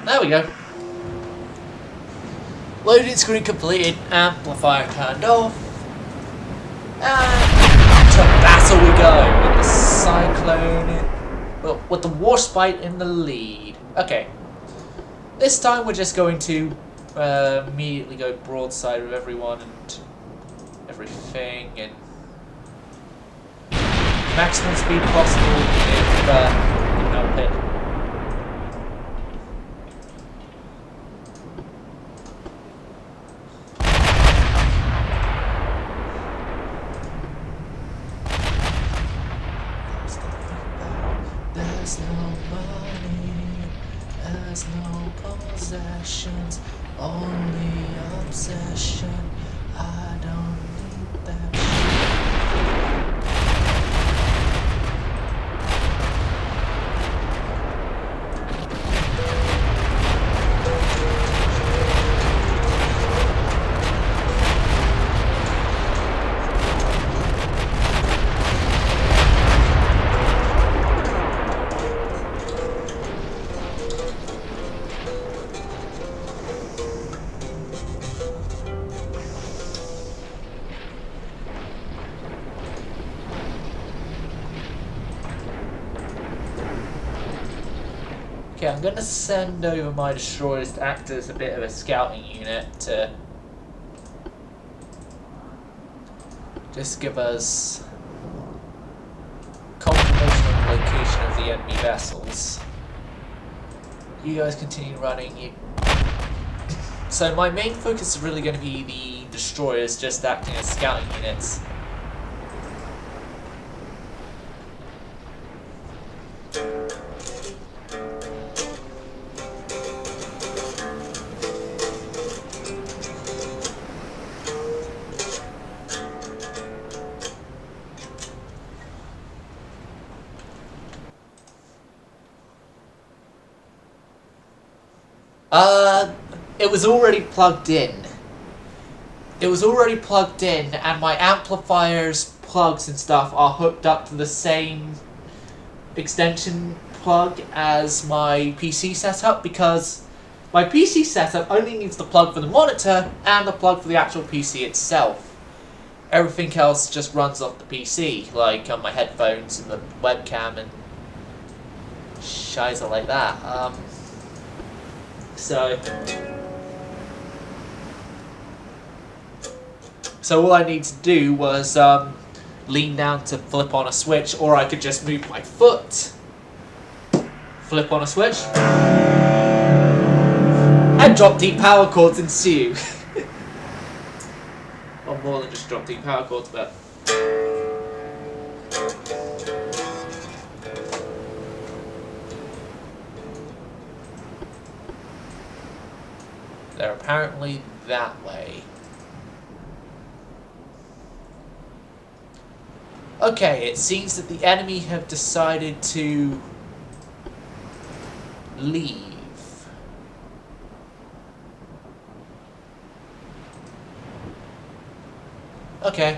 There we go. Loading screen completed, amplifier turned off, and to battle we go with the Cyclone, well, with the Warspite in the lead. Okay, this time we're just going to immediately go broadside with everyone and everything, and maximum speed possible if you can help it. Has no money, has no possessions, only obsession. I don't need that Okay, I'm going to send over my destroyers to act as a bit of a scouting unit to just give us confirmation of the location of the enemy vessels. You guys continue running. So my main focus is really going to be the destroyers just acting as scouting units. It was already plugged in. It was already plugged in, and my amplifiers, plugs and stuff are hooked up to the same extension plug as my PC setup, because my PC setup only needs the plug for the monitor and the plug for the actual PC itself. Everything else just runs off the PC, like my headphones and the webcam and shiza like that. So all I need to do was lean down to flip on a switch, or I could just move my foot, flip on a switch, and drop deep power chords ensue. Or more than just drop deep power chords, but they're apparently that way. Okay, it seems that the enemy have decided to leave. Okay,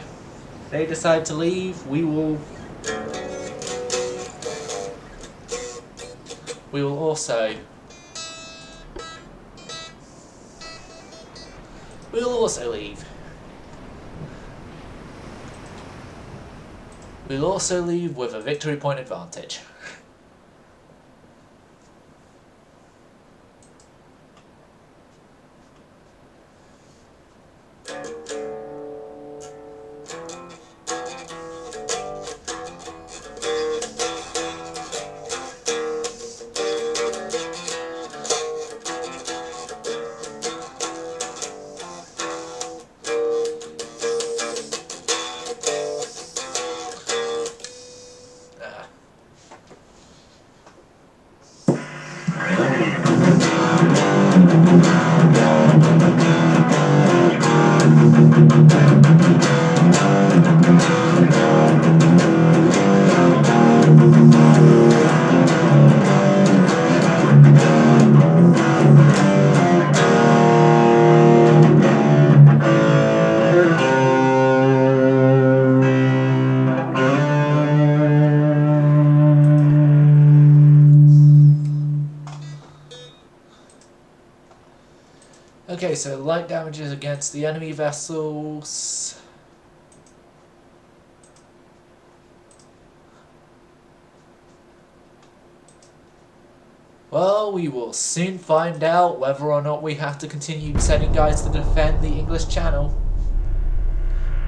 they decide to leave. We will also leave. We'll also leave with a victory point advantage. Okay, so light damages against the enemy vessels. Well, we will soon find out whether or not we have to continue sending guys to defend the English Channel.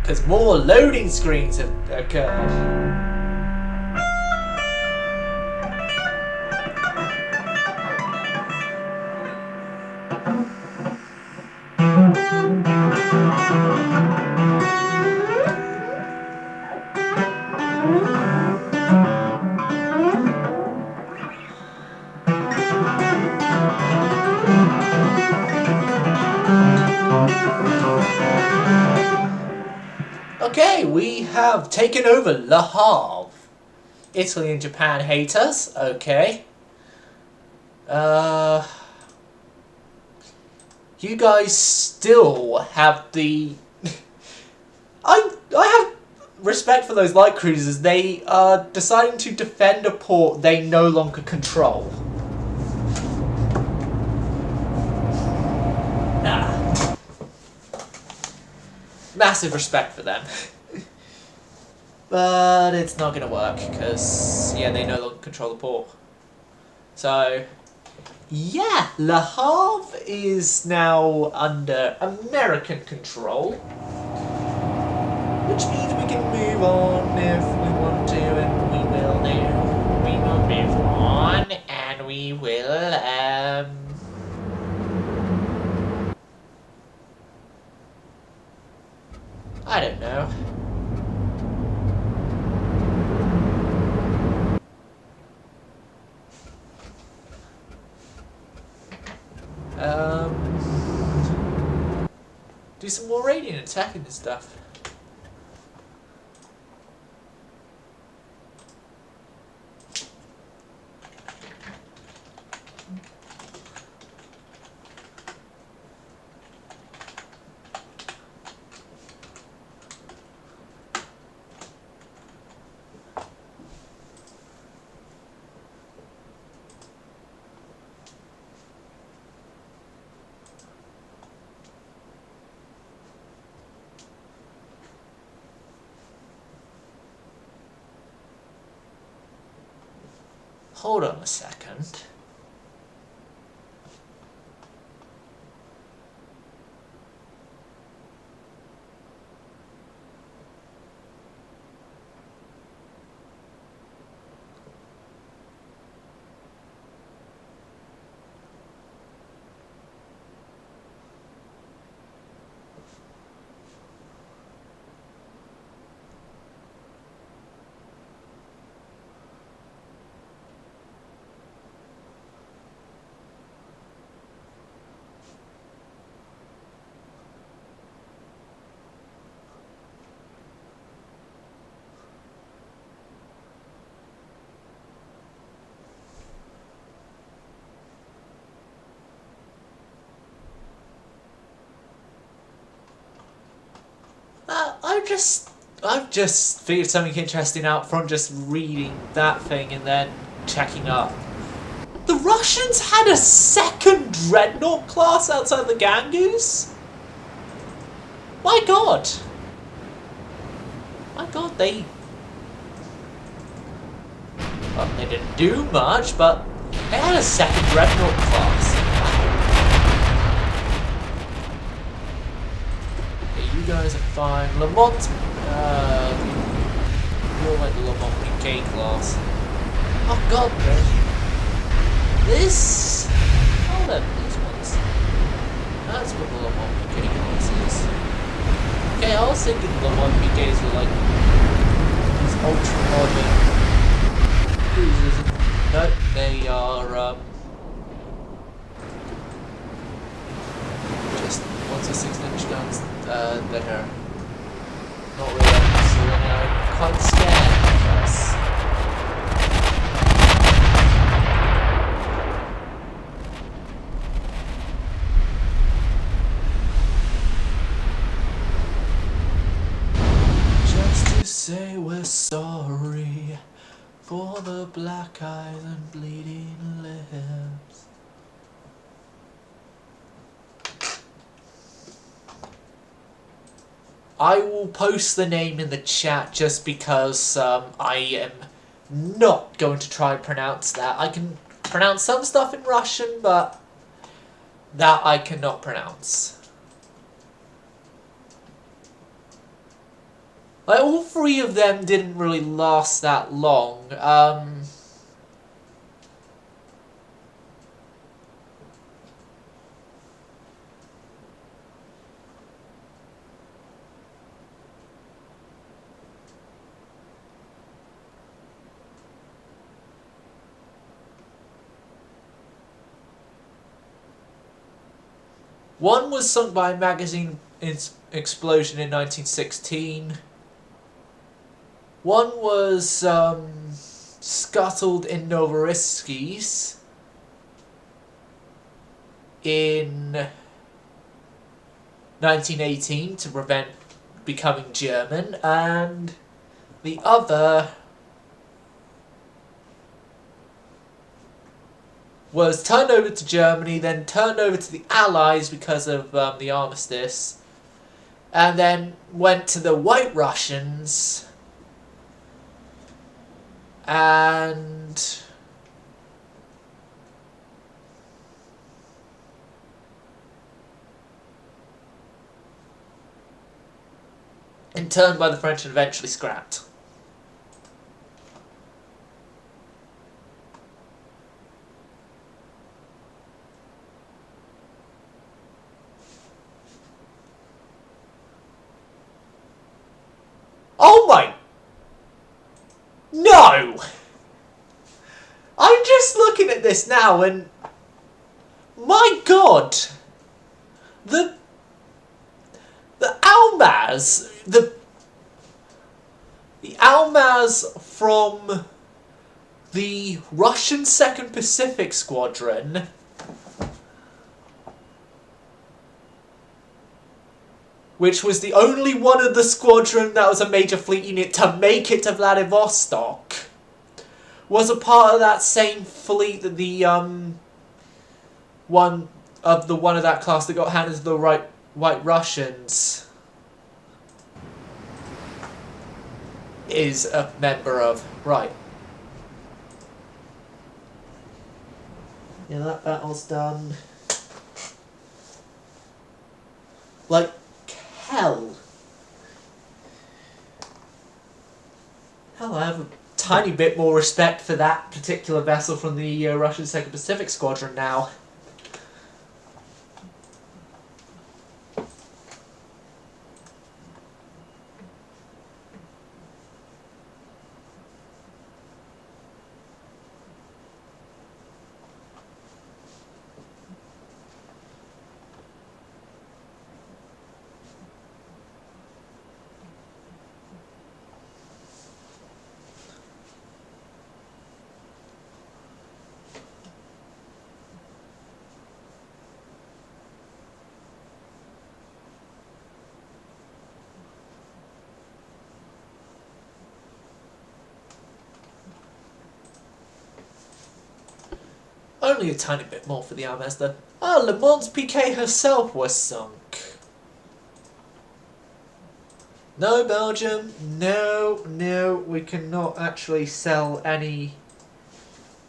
Because more loading screens have occurred. have taken over Le Havre. Italy and Japan hate us. Okay. You guys still have the... I have respect for those light cruisers. They are deciding to defend a port they no longer control. Massive respect for them. But it's not going to work, because, yeah, they no longer control the port. So, yeah, Le Havre is now under American control. Which means we can move on if we want to, and we will do. We will move on, and we will, I don't know. Do some more radiant attacking and stuff. Hold on a second. I've just figured something interesting out from just reading that thing and then checking up. The Russians had a second dreadnought class outside the Ganges? My god! My god, they... Well, they didn't do much, but they had a second dreadnought class. You guys are fine. Lamont, you're like the Lamont PK class. Oh god, really? This? Oh, then these ones. That's what the Lamont PK class is. Okay, I was thinking the Lamont PKs were like these ultra modern cruisers. No, they are just 1-6-inch guns. That are not really so they're quite scared of us. Just to say we're sorry for the black eyes and bleeding lips. I will post the name in the chat just because I am not going to try and pronounce that. I can pronounce some stuff in Russian, but that I cannot pronounce. Like, all three of them didn't really last that long. One was sunk by a magazine explosion in 1916. One was scuttled in Novorossiysk in 1918 to prevent becoming German, and the other was turned over to Germany, then turned over to the Allies because of the armistice, and then went to the White Russians and interned by the French and eventually scrapped. Oh my... No! I'm just looking at this now and... My God! The Almaz... The Almaz from the Russian 2nd Pacific Squadron... which was the only one of the squadron that was a major fleet unit to make it to Vladivostok, was a part of that same fleet that the one of that class that got handed to the White Russians is a member of. Right. Yeah, that battle's done. Like hell. Hell, I have a tiny bit more respect for that particular vessel from the Russian 2nd Pacific Squadron now. Only a tiny bit more for the Almaz though. Oh, Le Mans Piquet herself was sunk. No, Belgium. No, we cannot actually sell any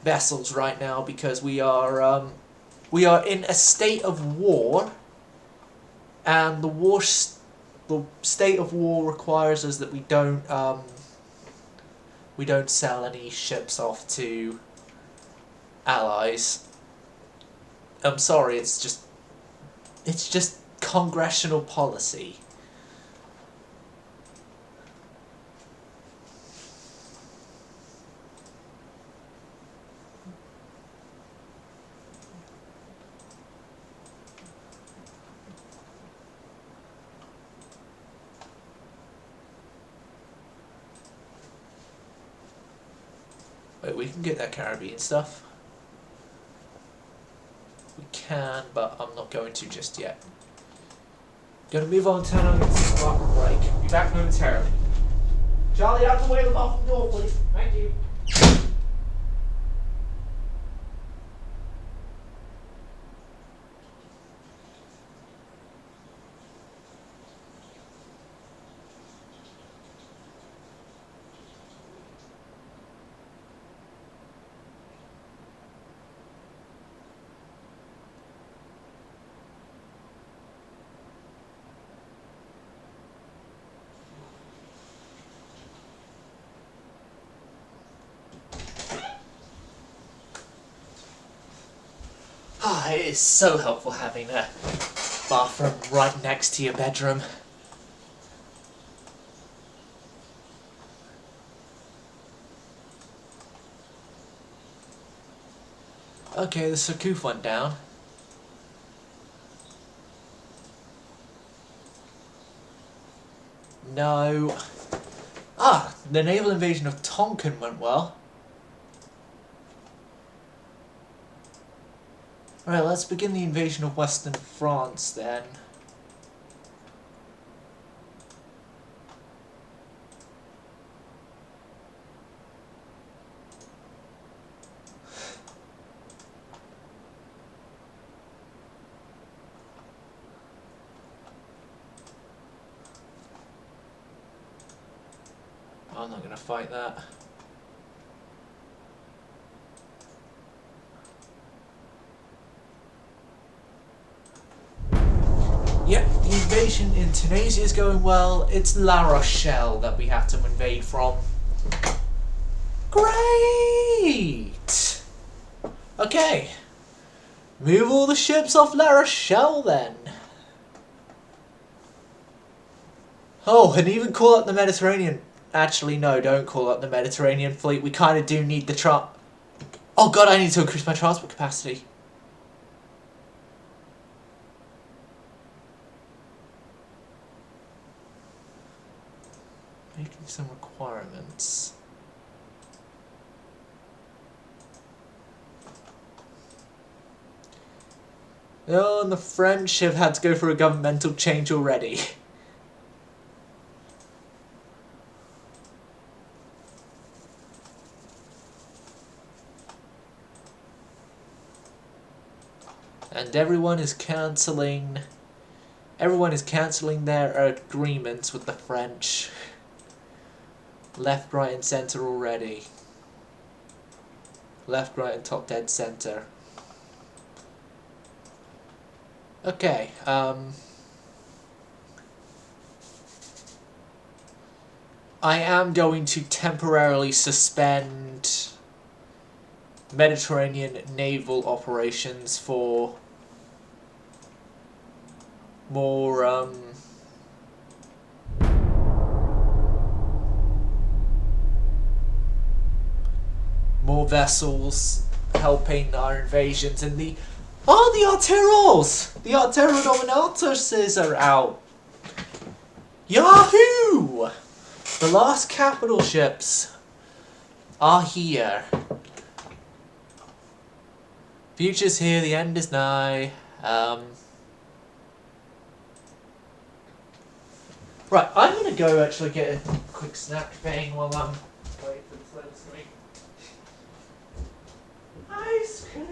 vessels right now because we are in a state of war, and the state of war requires us that we don't sell any ships off to allies. I'm sorry, it's just congressional policy. Wait, we can get that Caribbean stuff. We can, but I'm not going to just yet. Gonna move on to a spot break. Be back momentarily. Charlie, out the way of the bathroom door, please. Thank you. It is so helpful having a bathroom right next to your bedroom. Okay, the Surcouf went down. No. The naval invasion of Tonkin went well. Alright, let's begin the invasion of Western France then. I'm not going to fight that. Yep, the invasion in Tunisia is going well. It's La Rochelle that we have to invade from. Great! Okay. Move all the ships off La Rochelle then. Oh, and even call up the Mediterranean. Actually, no, don't call up the Mediterranean fleet. We kind of do need the Oh god, I need to increase my transport capacity. Making some requirements. Oh, and the French have had to go for a governmental change already. And everyone is cancelling their agreements with the French. Left, right and centre already. Left, right and top dead centre. Okay, I am going to temporarily suspend Mediterranean naval operations for more vessels helping our invasions and the artilleros! The artillery dominators are out. Yahoo! The last capital ships are here. Future's here, the end is nigh. Right, I'm gonna go actually get a quick snack thing while I'm waiting for the slow screen. Ice cream!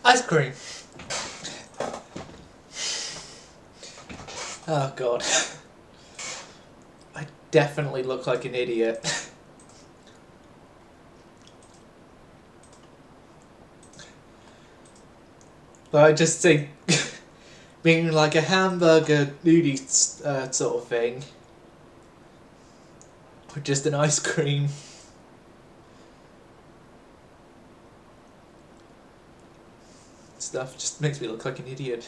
Ice cream. Oh god. I definitely look like an idiot. But I just think being like a hamburger nudie sort of thing. Or just an ice cream. Stuff just makes me look like an idiot.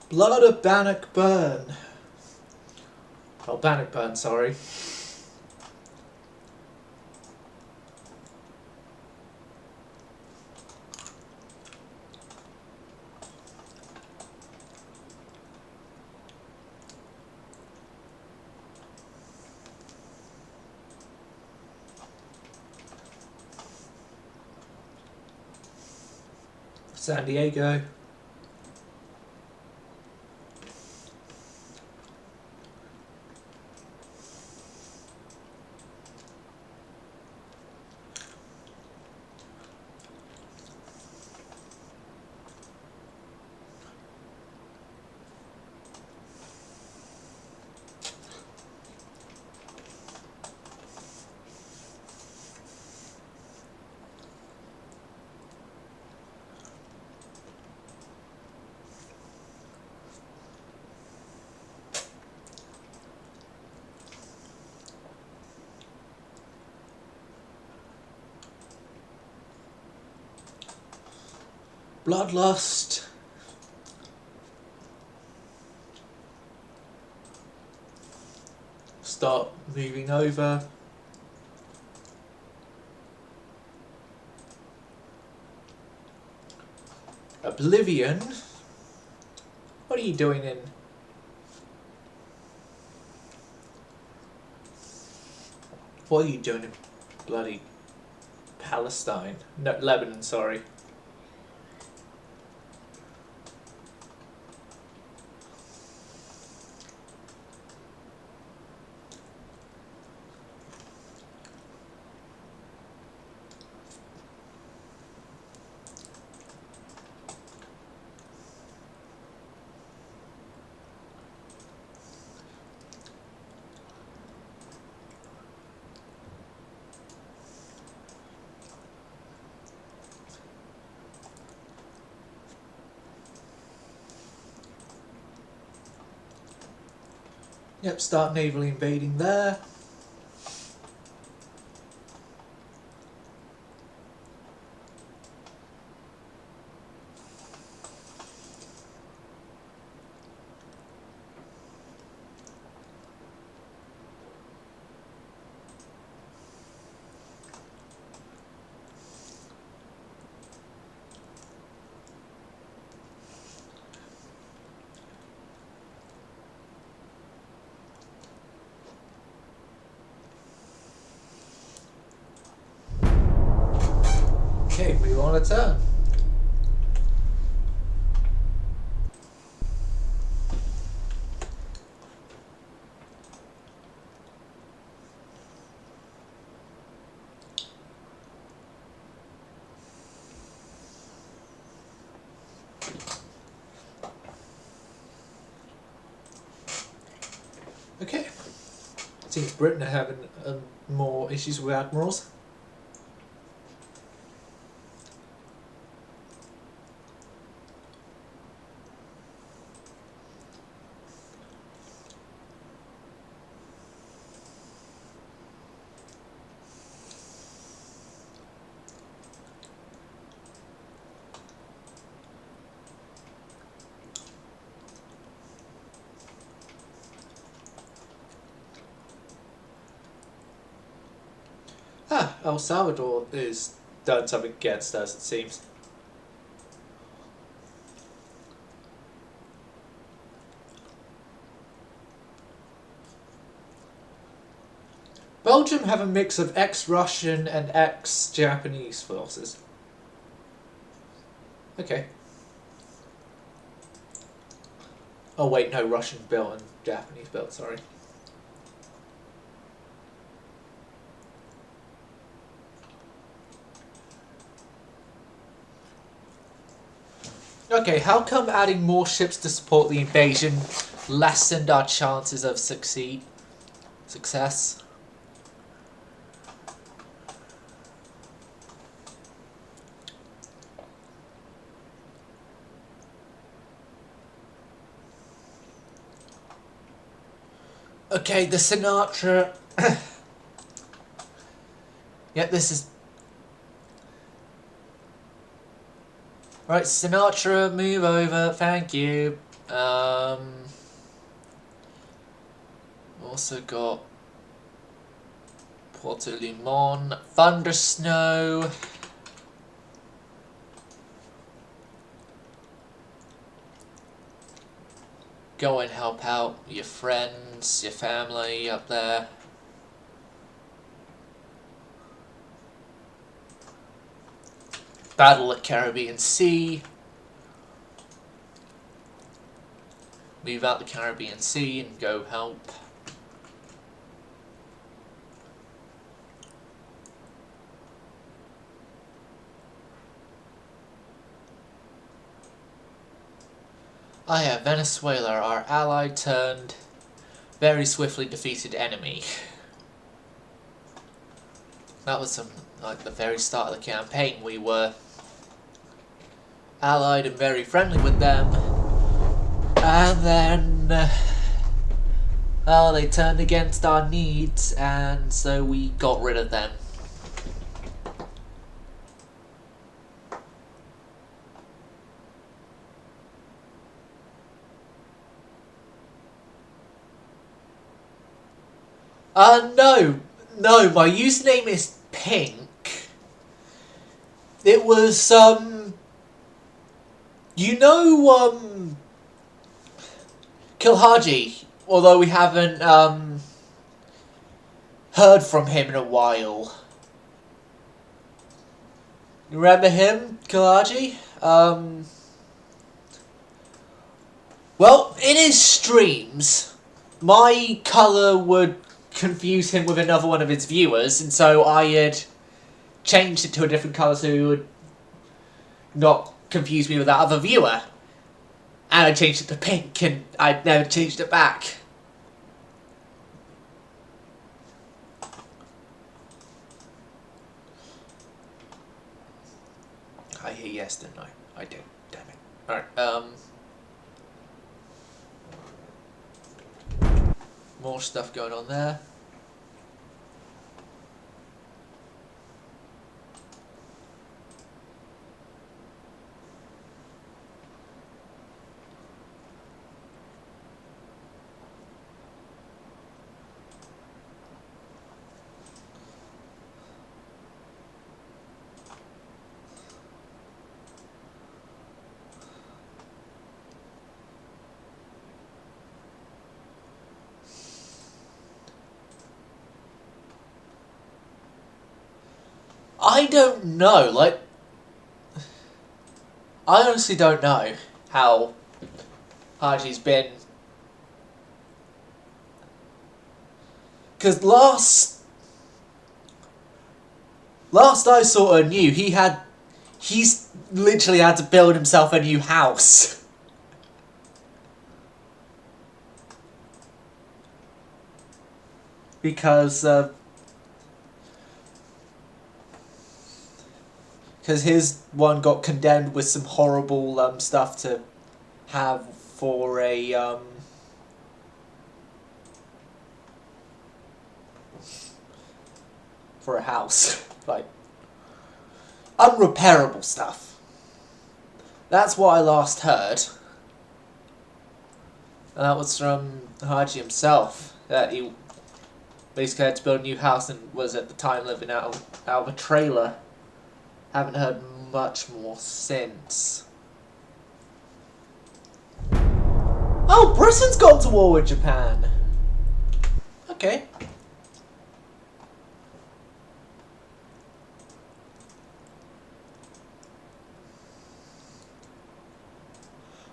Blood of Bannockburn. Oh, Bannockburn, sorry. San Diego. Bloodlust. Start moving over. Oblivion. What are you doing in? What are you doing in bloody Palestine? No, Lebanon, sorry. Yep, start naval invading there. Okay, move on a turn. Okay. Seems Britain are having more issues with admirals. Ah, El Salvador is done something against us, it seems. Belgium have a mix of ex-Russian and ex-Japanese forces. Okay. Oh wait, no, Russian built and Japanese built, sorry. Okay, how come adding more ships to support the invasion lessened our chances of success? Okay, the Sinatra. Yep, this is. Right, Sinatra, move over, thank you. Also got Porto Limon, Thunder Snow. Go and help out your friends, your family up there. Battle at Caribbean Sea. Move out the Caribbean Sea and go help. Ah yeah, Venezuela, our ally turned very swiftly defeated enemy. That was like the very start of the campaign. We were allied and very friendly with them, and then well, they turned against our needs, and so we got rid of them. No, my username is Pink. It was, you know, Kilhaji, although we haven't, heard from him in a while. You remember him, Kilhaji? Well, in his streams, my colour would confuse him with another one of his viewers, and so I had changed it to a different colour so he would not confuse me with that other viewer. And I changed it to pink, and I'd never changed it back. I hear yes, didn't I? I did, damn it. Alright, more stuff going on there. I don't know, like, I honestly don't know how Haji's been. Because last I sort of knew, he's literally had to build himself a new house. Because his one got condemned with some horrible stuff to have for a house. Like, unrepairable stuff. That's what I last heard. And that was from Haji himself, that he basically had to build a new house and was at the time living out of a trailer. Haven't heard much more since. Oh, Britain's gone to war with Japan. Okay.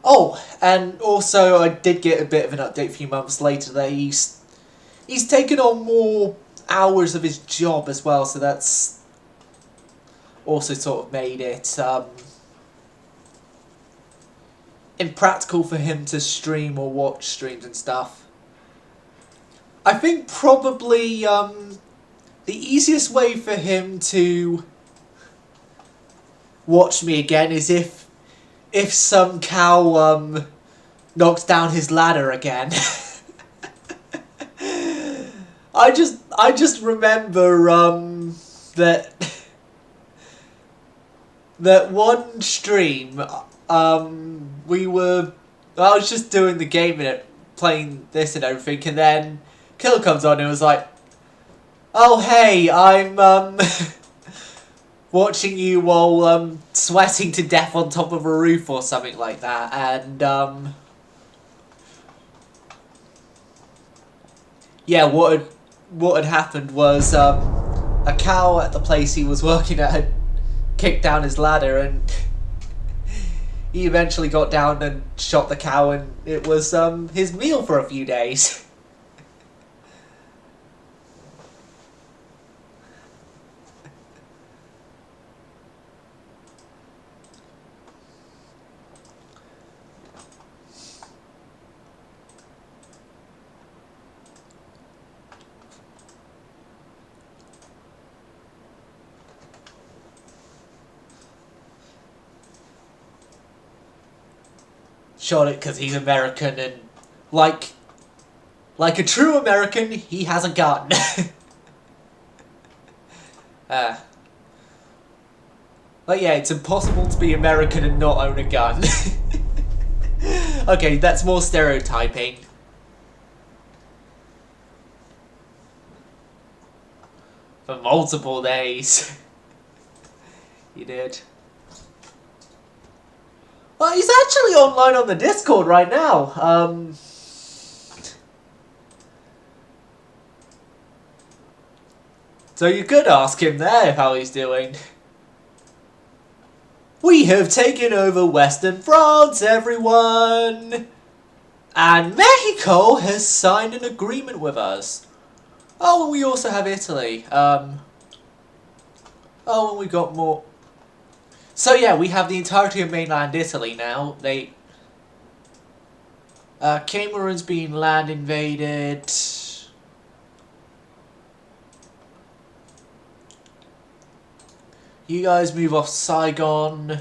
Oh, and also I did get a bit of an update a few months later that he's taken on more hours of his job as well, so that's also sort of made it impractical for him to stream or watch streams and stuff. I think probably the easiest way for him to watch me again is if some cow knocks down his ladder again. I just remember that one stream we were I was just doing the game and playing this and everything, and then Kill comes on and was like, "Oh hey, I'm watching you while sweating to death on top of a roof or something like that," and yeah, what had happened was a cow at the place he was working at had kicked down his ladder, and he eventually got down and shot the cow, and it was his meal for a few days. Shot it because he's American, and like a true American, he has a gun. But yeah, it's impossible to be American and not own a gun. Okay, that's more stereotyping. For multiple days. You did. Well, he's actually online on the Discord right now. So you could ask him there how he's doing. We have taken over Western France, everyone! And Mexico has signed an agreement with us. Oh, and we also have Italy. Oh, and we got more. So yeah, we have the entirety of mainland Italy now. Cameroon's being land invaded. You guys move off Saigon.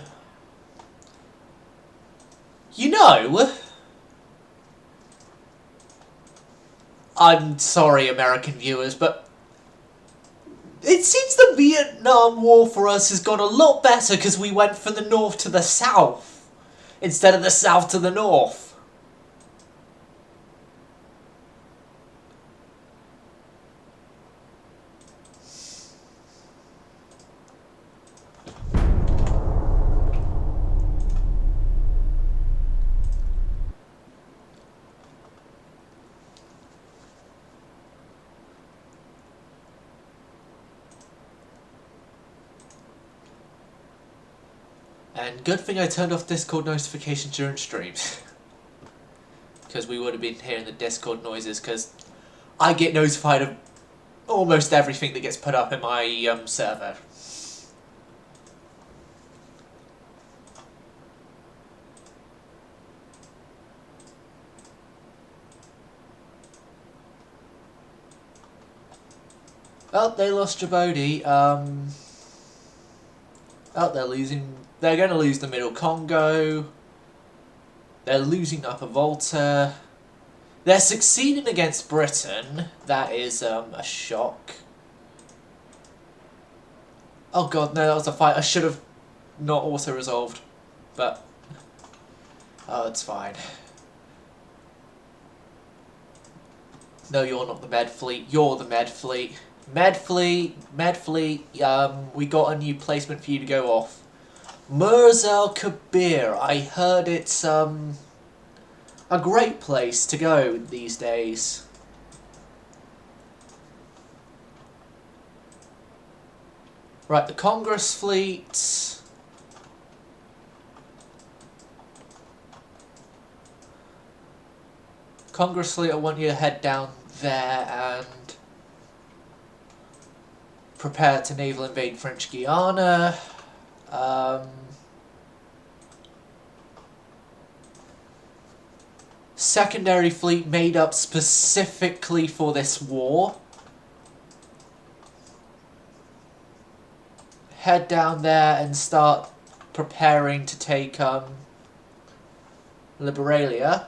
You know, I'm sorry, American viewers, but it seems the Vietnam War for us has gone a lot better because we went from the north to the south instead of the south to the north. And good thing I turned off Discord notifications during streams. Because we would have been hearing the Discord noises, because I get notified of almost everything that gets put up in my server. Oh, they lost Djibouti. Oh, they're losing. They're going to lose the Middle Congo. They're losing Upper Volta. They're succeeding against Britain. That is a shock. Oh god, no, that was a fight. I should have not auto-resolved. But, oh, it's fine. No, you're not the Med Fleet. You're the Med Fleet. Med Fleet, we got a new placement for you to go off. Mers El Kabir. I heard it's a great place to go these days. Right, the Congress fleet. Congress fleet, I want you to head down there and prepare to naval invade French Guiana. Secondary fleet made up specifically for this war. Head down there and start preparing to take Liberalia.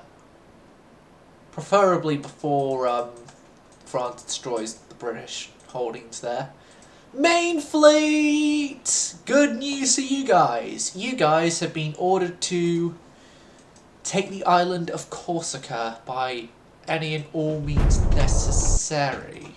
Preferably before France destroys the British holdings there. Main fleet! Good news for you guys. You guys have been ordered to Take the island of Corsica by any and all means necessary.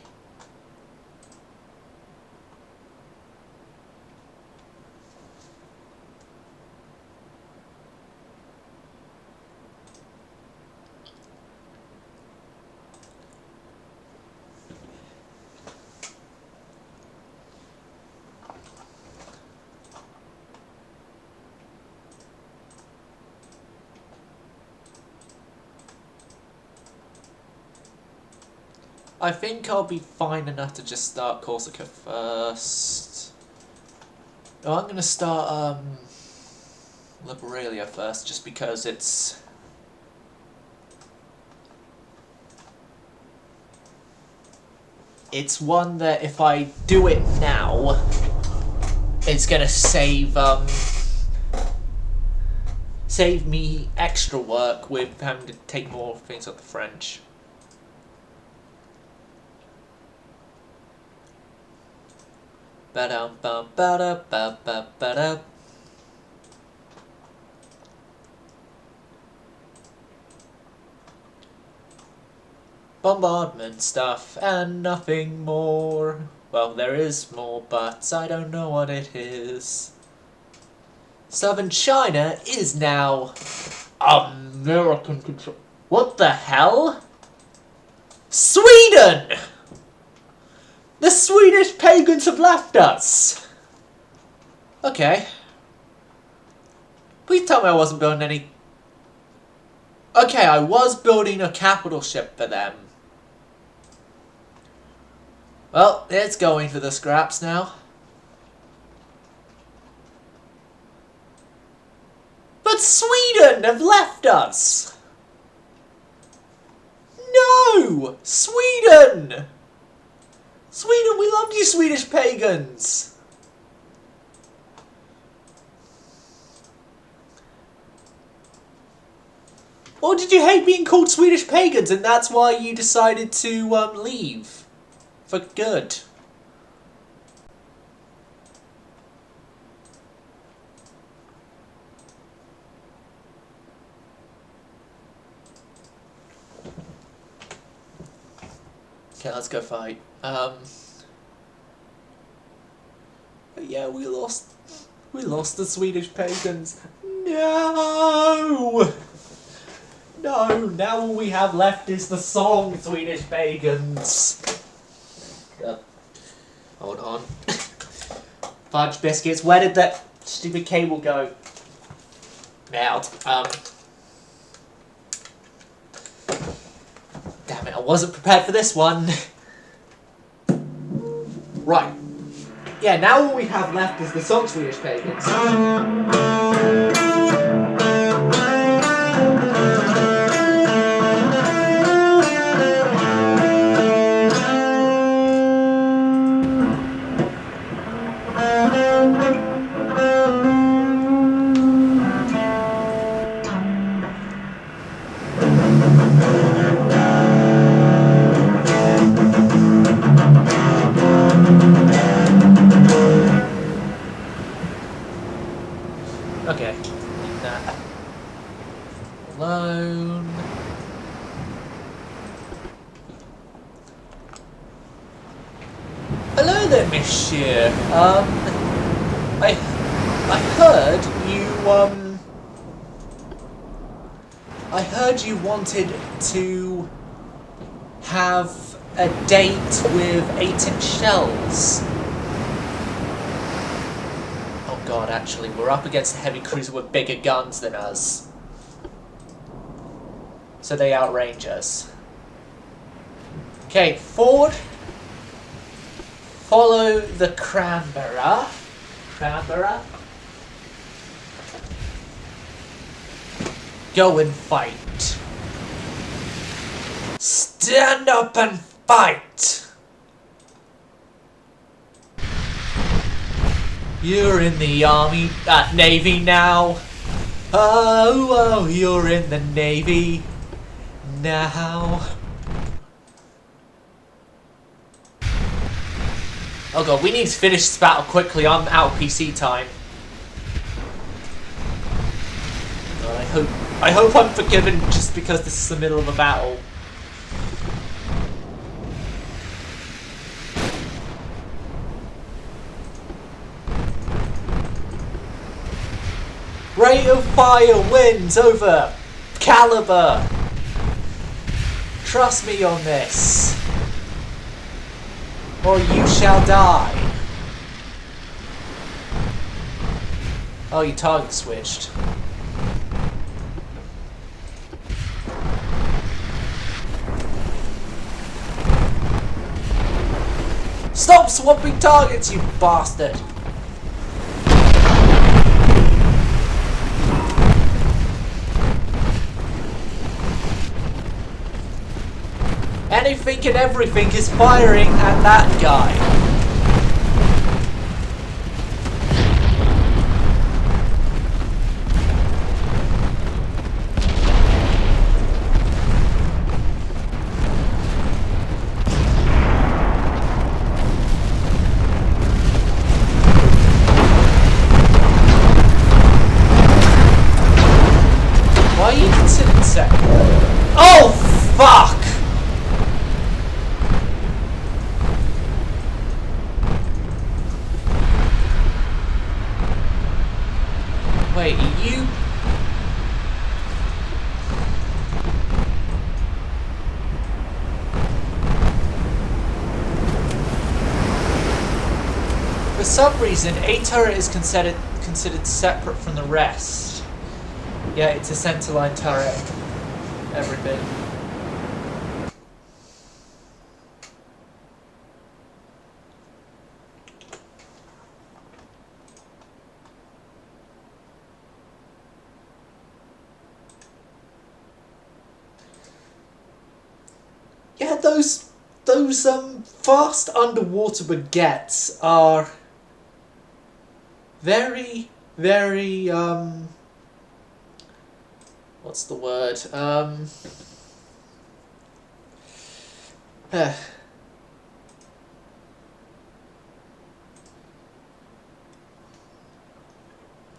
I think I'll be fine enough to just start Corsica first. Oh, I'm gonna start Liberalia first, just because it's one that if I do it now, it's gonna save me extra work with having to take more things off the French. Ba-dum-bum-ba-da-ba-ba-ba-da. Bombardment stuff and nothing more. Well, there is more, but I don't know what it is. Southern China is now American control. What the hell? Sweden! The Swedish pagans have left us! Okay. Please tell me I wasn't building any... Okay, I was building a capital ship for them. Well, it's going for the scraps now. But Sweden have left us! No! Sweden! Sweden, we loved you, Swedish pagans! Or did you hate being called Swedish pagans and that's why you decided to leave? For good. Okay, let's go fight. Yeah, we lost the Swedish pagans. No! No, now all we have left is the song Swedish pagans. Hold on. Fudge biscuits, where did that stupid cable go? Now, damn it, I wasn't prepared for this one. Right. Yeah, now all we have left is the song Swedish pagans. Okay, leave that alone. Hello there, monsieur. I heard you wanted to have a date with 8-inch shells. Oh god, actually, we're up against a heavy cruiser with bigger guns than us. So they outrange us. Okay, forward. Follow the Cranberra. Go and fight. Stand up and fight. You're in the army, navy now. Oh, you're in the navy now. Oh god, we need to finish this battle quickly. I'm out of PC time. I hope I hope I'm forgiven just because this is the middle of a battle. Rate of fire wins over caliber. Trust me on this, or you shall die. Oh, your target switched. Stop swapping targets, you bastard! Anything and everything is firing at that guy. Why are you considered second? Oh, fuck! Wait, are you... For some reason, a turret is considered separate from the rest. Yeah, it's a centerline turret. Everything. Yeah, those fast underwater baguettes are very, very what's the word?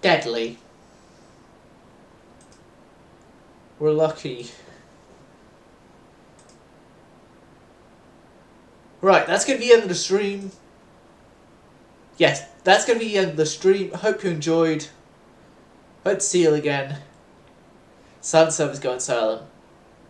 Deadly. We're lucky. Right, that's going to be the end of the stream. Yes, that's going to be the end of the stream. Hope you enjoyed. Hope to see you again. Silent server's going silent.